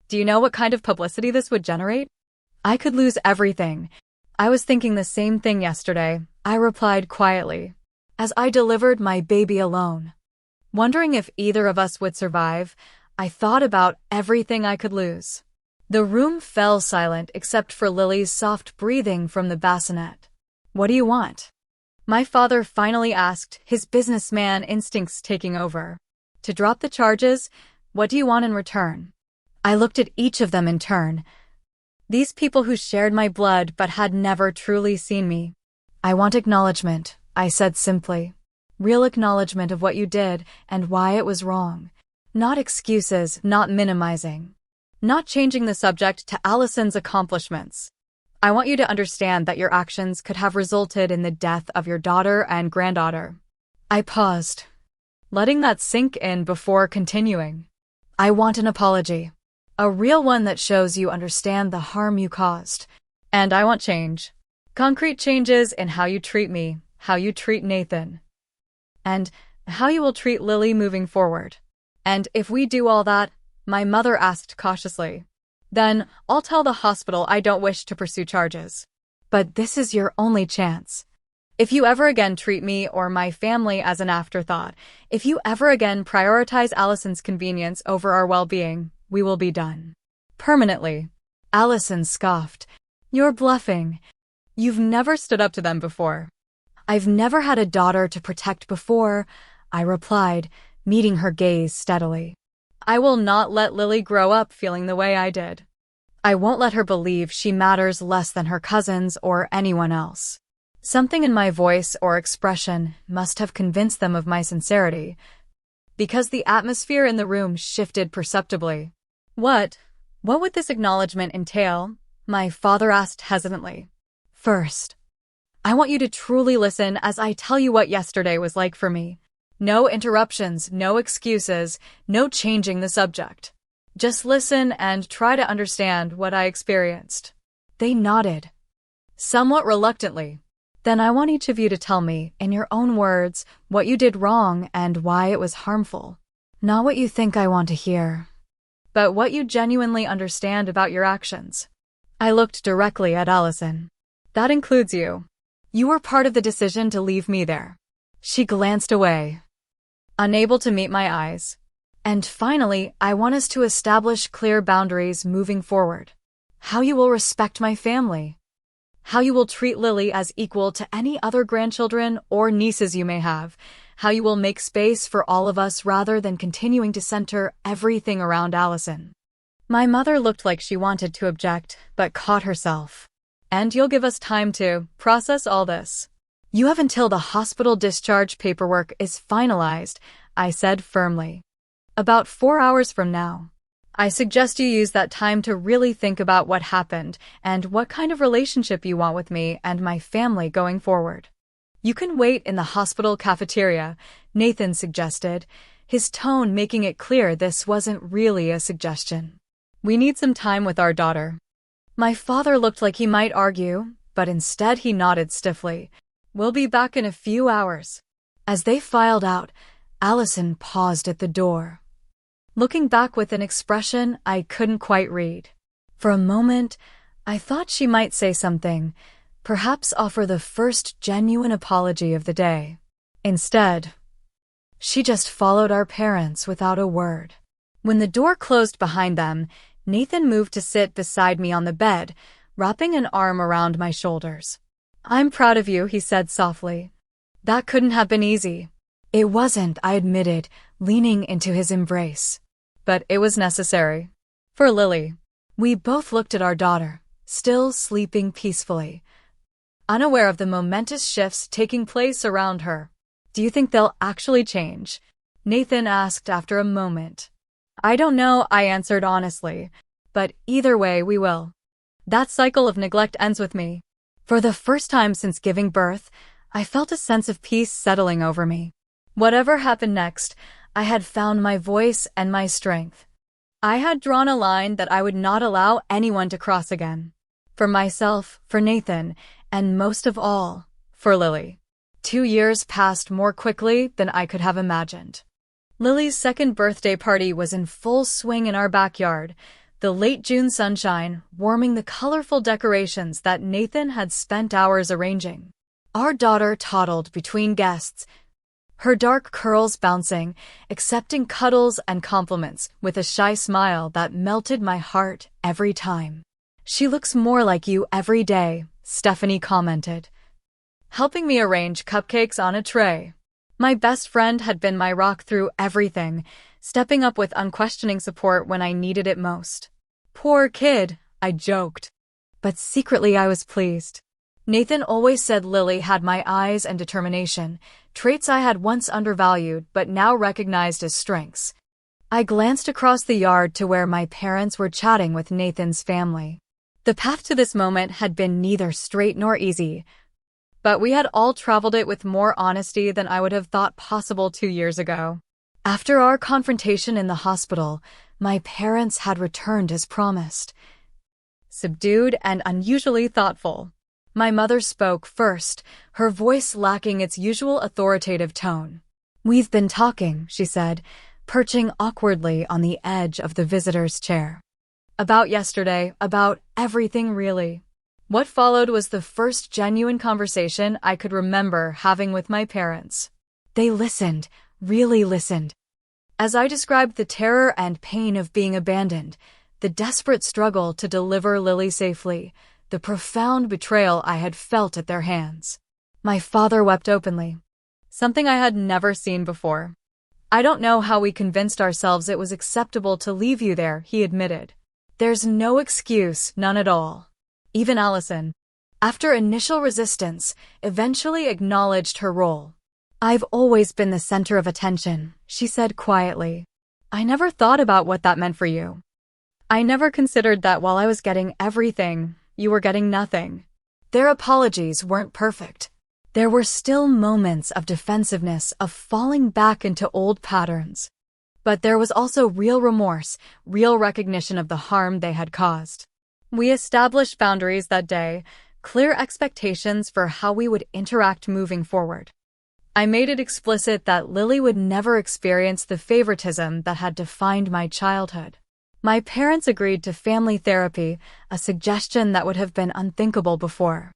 Do you know what kind of publicity this would generate? I could lose everything. I was thinking the same thing yesterday, I replied quietly, as I delivered my baby alone. Wondering if either of us would survive, I thought about everything I could lose. The room fell silent except for Lily's soft breathing from the bassinet. What do you want? My father finally asked, his businessman instincts taking over. To drop the charges, what do you want in return? I looked at each of them in turn. These people who shared my blood but had never truly seen me. I want acknowledgement, I said simply. Real acknowledgement of what you did and why it was wrong. Not excuses, not minimizing. Not changing the subject to Allison's accomplishments. I want you to understand that your actions could have resulted in the death of your daughter and granddaughter. I paused, letting that sink in before continuing. I want an apology. A real one that shows you understand the harm you caused. And I want change. Concrete changes in how you treat me, how you treat Nathan, and how you will treat Lily moving forward. And if we do all that, my mother asked cautiously, then I'll tell the hospital I don't wish to pursue charges. But this is your only chance. If you ever again treat me or my family as an afterthought, if you ever again prioritize Allison's convenience over our well-being, we will be done. Permanently. Allison scoffed. You're bluffing. You've never stood up to them before. I've never had a daughter to protect before, I replied, meeting her gaze steadily. I will not let Lily grow up feeling the way I did. I won't let her believe she matters less than her cousins or anyone else. Something in my voice or expression must have convinced them of my sincerity, because the atmosphere in the room shifted perceptibly. What would this acknowledgement entail? My father asked hesitantly. First, I want you to truly listen as I tell you what yesterday was like for me. No interruptions, no excuses, no changing the subject. Just listen and try to understand what I experienced. They nodded, somewhat reluctantly. Then I want each of you to tell me, in your own words, what you did wrong and why it was harmful. Not what you think I want to hear, but what you genuinely understand about your actions. I looked directly at Allison. That includes you. You were part of the decision to leave me there. She glanced away, unable to meet my eyes. And finally, I want us to establish clear boundaries moving forward. How you will respect my family. How you will treat Lily as equal to any other grandchildren or nieces you may have. How you will make space for all of us rather than continuing to center everything around Allison. My mother looked like she wanted to object, but caught herself. And you'll give us time to process all this. You have until the hospital discharge paperwork is finalized, I said firmly. About 4 hours from now. I suggest you use that time to really think about what happened and what kind of relationship you want with me and my family going forward. You can wait in the hospital cafeteria, Nathan suggested, his tone making it clear this wasn't really a suggestion. We need some time with our daughter. My father looked like he might argue, but instead he nodded stiffly. We'll be back in a few hours. As they filed out, Allison paused at the door, looking back with an expression I couldn't quite read. For a moment, I thought she might say something, perhaps offer the first genuine apology of the day. Instead, she just followed our parents without a word. When the door closed behind them, Nathan moved to sit beside me on the bed, wrapping an arm around my shoulders. I'm proud of you, he said softly. That couldn't have been easy. It wasn't, I admitted, leaning into his embrace. But it was necessary. For Lily. We both looked at our daughter, still sleeping peacefully, unaware of the momentous shifts taking place around her. Do you think they'll actually change? Nathan asked after a moment. I don't know, I answered honestly, but either way we will. That cycle of neglect ends with me. For the first time since giving birth, I felt a sense of peace settling over me. Whatever happened next, I had found my voice and my strength. I had drawn a line that I would not allow anyone to cross again. For myself, for Nathan, and most of all, for Lily. 2 years passed more quickly than I could have imagined. Lily's second birthday party was in full swing in our backyard, the late June sunshine warming the colorful decorations that Nathan had spent hours arranging. Our daughter toddled between guests, her dark curls bouncing, accepting cuddles and compliments with a shy smile that melted my heart every time. She looks more like you every day, Stephanie commented, helping me arrange cupcakes on a tray. My best friend had been my rock through everything, stepping up with unquestioning support when I needed it most. Poor kid, I joked. But secretly I was pleased. Nathan always said Lily had my eyes and determination, traits I had once undervalued but now recognized as strengths. I glanced across the yard to where my parents were chatting with Nathan's family. The path to this moment had been neither straight nor easy, but we had all traveled it with more honesty than I would have thought possible 2 years ago. After our confrontation in the hospital, my parents had returned as promised. Subdued and unusually thoughtful. My mother spoke first, her voice lacking its usual authoritative tone. "We've been talking," she said, perching awkwardly on the edge of the visitor's chair. "About yesterday, about everything really." What followed was the first genuine conversation I could remember having with my parents. They listened, really listened. As I described the terror and pain of being abandoned, the desperate struggle to deliver Lily safely, the profound betrayal I had felt at their hands, my father wept openly. Something I had never seen before. "I don't know how we convinced ourselves it was acceptable to leave you there," he admitted. "There's no excuse, none at all." Even Allison, after initial resistance, eventually acknowledged her role. "I've always been the center of attention," she said quietly. "I never thought about what that meant for you. I never considered that while I was getting everything, you were getting nothing." Their apologies weren't perfect. There were still moments of defensiveness, of falling back into old patterns. But there was also real remorse, real recognition of the harm they had caused. We established boundaries that day, clear expectations for how we would interact moving forward. I made it explicit that Lily would never experience the favoritism that had defined my childhood. My parents agreed to family therapy, a suggestion that would have been unthinkable before.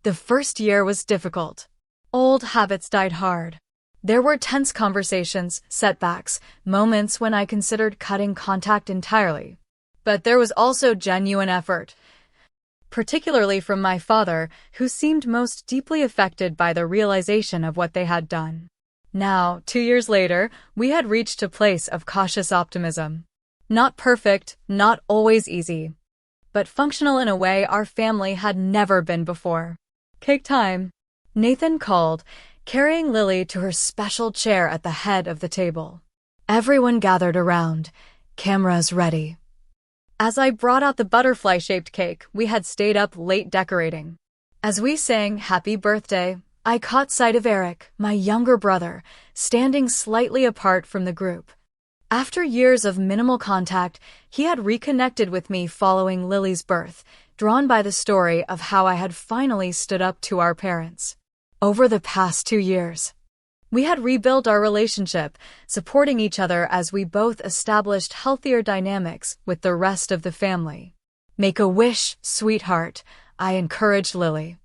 The first year was difficult. Old habits died hard. There were tense conversations, setbacks, moments when I considered cutting contact entirely. But there was also genuine effort, particularly from my father, who seemed most deeply affected by the realization of what they had done. Now, 2 years later, we had reached a place of cautious optimism. Not perfect, not always easy, but functional in a way our family had never been before. "Cake time." Nathan called, carrying Lily to her special chair at the head of the table. Everyone gathered around, cameras ready. As I brought out the butterfly-shaped cake we had stayed up late decorating. As we sang "Happy Birthday," I caught sight of Eric, my younger brother, standing slightly apart from the group. After years of minimal contact, he had reconnected with me following Lily's birth, drawn by the story of how I had finally stood up to our parents. Over the past 2 years, we had rebuilt our relationship, supporting each other as we both established healthier dynamics with the rest of the family. "Make a wish, sweetheart," I encouraged Lily,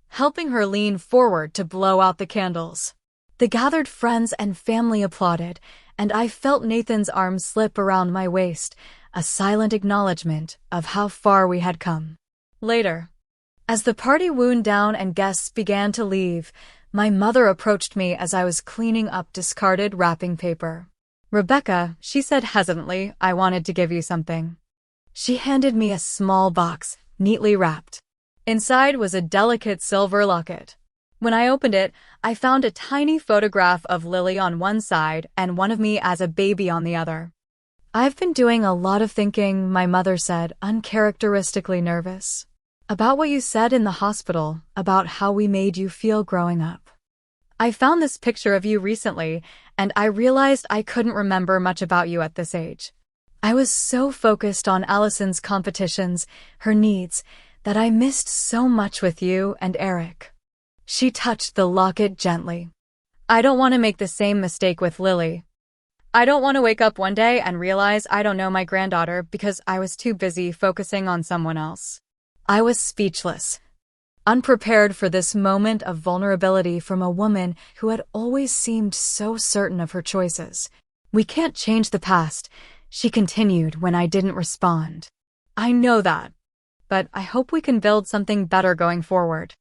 helping her lean forward to blow out the candles. The gathered friends and family applauded, and I felt Nathan's arm slip around my waist, a silent acknowledgement of how far we had come. Later, as the party wound down and guests began to leave, my mother approached me as I was cleaning up discarded wrapping paper. "Rebecca," she said hesitantly, "I wanted to give you something." She handed me a small box, neatly wrapped. Inside was a delicate silver locket. When I opened it, I found a tiny photograph of Lily on one side and one of me as a baby on the other. "I've been doing a lot of thinking," my mother said, uncharacteristically nervous, "about what you said in the hospital, about how we made you feel growing up. I found this picture of you recently, and I realized I couldn't remember much about you at this age. I was so focused on Allison's competitions, her needs, that I missed so much with you and Eric." She touched the locket gently. "I don't want to make the same mistake with Lily. I don't want to wake up one day and realize I don't know my granddaughter because I was too busy focusing on someone else." I was speechless, unprepared for this moment of vulnerability from a woman who had always seemed so certain of her choices. "We can't change the past," she continued when I didn't respond. "I know that, but I hope we can build something better going forward."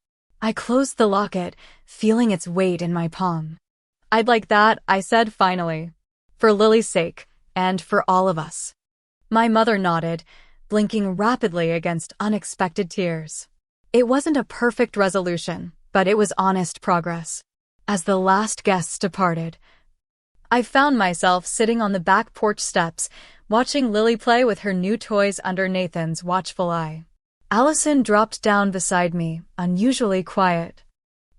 I closed the locket, feeling its weight in my palm. "I'd like that," I said finally. "For Lily's sake, and for all of us." My mother nodded, blinking rapidly against unexpected tears. It wasn't a perfect resolution, but it was honest progress. As the last guests departed, I found myself sitting on the back porch steps, watching Lily play with her new toys under Nathan's watchful eye. Allison dropped down beside me, unusually quiet.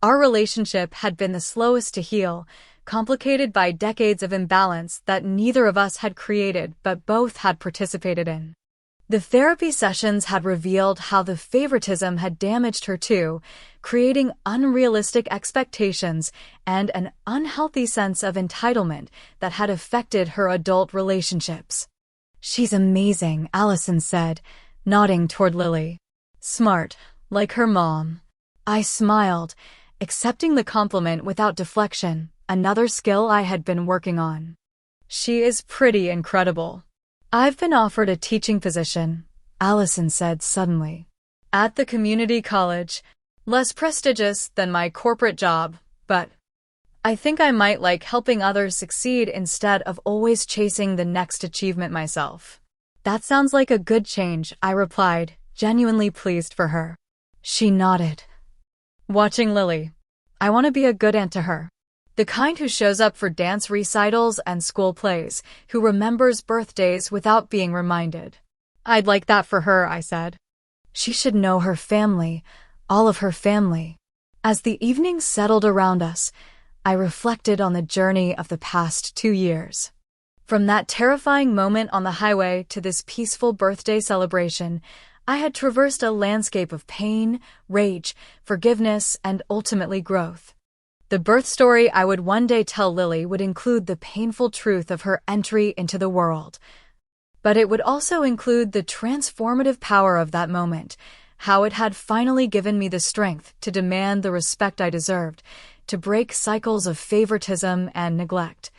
Our relationship had been the slowest to heal, complicated by decades of imbalance that neither of us had created but both had participated in. The therapy sessions had revealed how the favoritism had damaged her too, creating unrealistic expectations and an unhealthy sense of entitlement that had affected her adult relationships. "She's amazing," Allison said, nodding toward Lily. "Smart, like her mom." I smiled, accepting the compliment without deflection, another skill I had been working on. "She is pretty incredible." "I've been offered a teaching position," Allison said suddenly, "at the community college, less prestigious than my corporate job, but I think I might like helping others succeed instead of always chasing the next achievement myself." "That sounds like a good change," I replied, genuinely pleased for her. She nodded. Watching Lily. I want to be a good aunt to her. The kind who shows up for dance recitals and school plays, who remembers birthdays without being reminded. "I'd like that for her," I said. "She should know her family, all of her family." As the evening settled around us, I reflected on the journey of the past 2 years. From that terrifying moment on the highway to this peaceful birthday celebration, I had traversed a landscape of pain, rage, forgiveness, and ultimately growth. The birth story I would one day tell Lily would include the painful truth of her entry into the world. But it would also include the transformative power of that moment, how it had finally given me the strength to demand the respect I deserved, to break cycles of favoritism and neglect,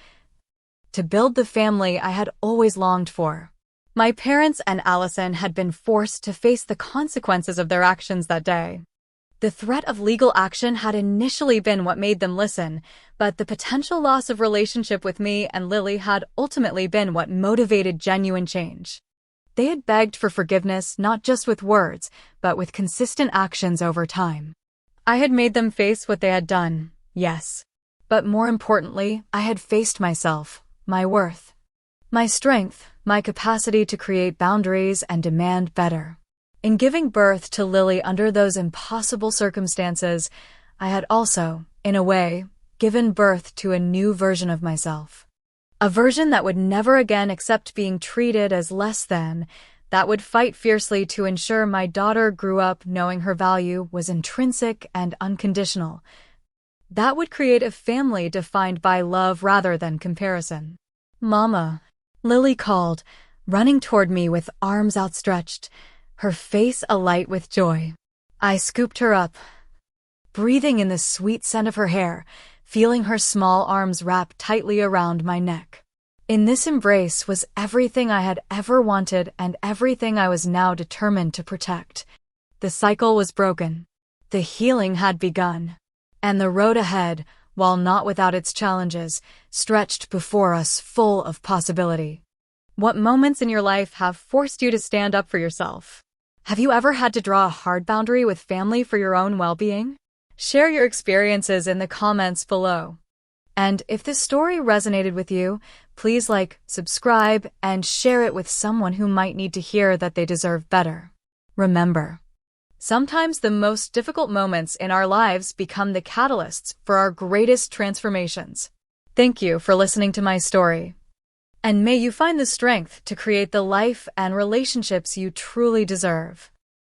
to build the family I had always longed for. My parents and Allison had been forced to face the consequences of their actions that day. The threat of legal action had initially been what made them listen, but the potential loss of relationship with me and Lily had ultimately been what motivated genuine change. They had begged for forgiveness not just with words, but with consistent actions over time. I had made them face what they had done, yes. But more importantly, I had faced myself, my worth, my strength, my capacity to create boundaries and demand better. In giving birth to Lily under those impossible circumstances, I had also, in a way, given birth to a new version of myself. A version that would never again accept being treated as less than, that would fight fiercely to ensure my daughter grew up knowing her value was intrinsic and unconditional. That would create a family defined by love rather than comparison. "Mama," Lily called, running toward me with arms outstretched, her face alight with joy. I scooped her up, breathing in the sweet scent of her hair, feeling her small arms wrap tightly around my neck. In this embrace was everything I had ever wanted and everything I was now determined to protect. The cycle was broken. The healing had begun. And the road ahead, while not without its challenges, stretched before us full of possibility. What moments in your life have forced you to stand up for yourself? Have you ever had to draw a hard boundary with family for your own well-being? Share your experiences in the comments below. And if this story resonated with you, please like, subscribe, and share it with someone who might need to hear that they deserve better. Remember, sometimes the most difficult moments in our lives become the catalysts for our greatest transformations. Thank you for listening to my story. And may you find the strength to create the life and relationships you truly deserve.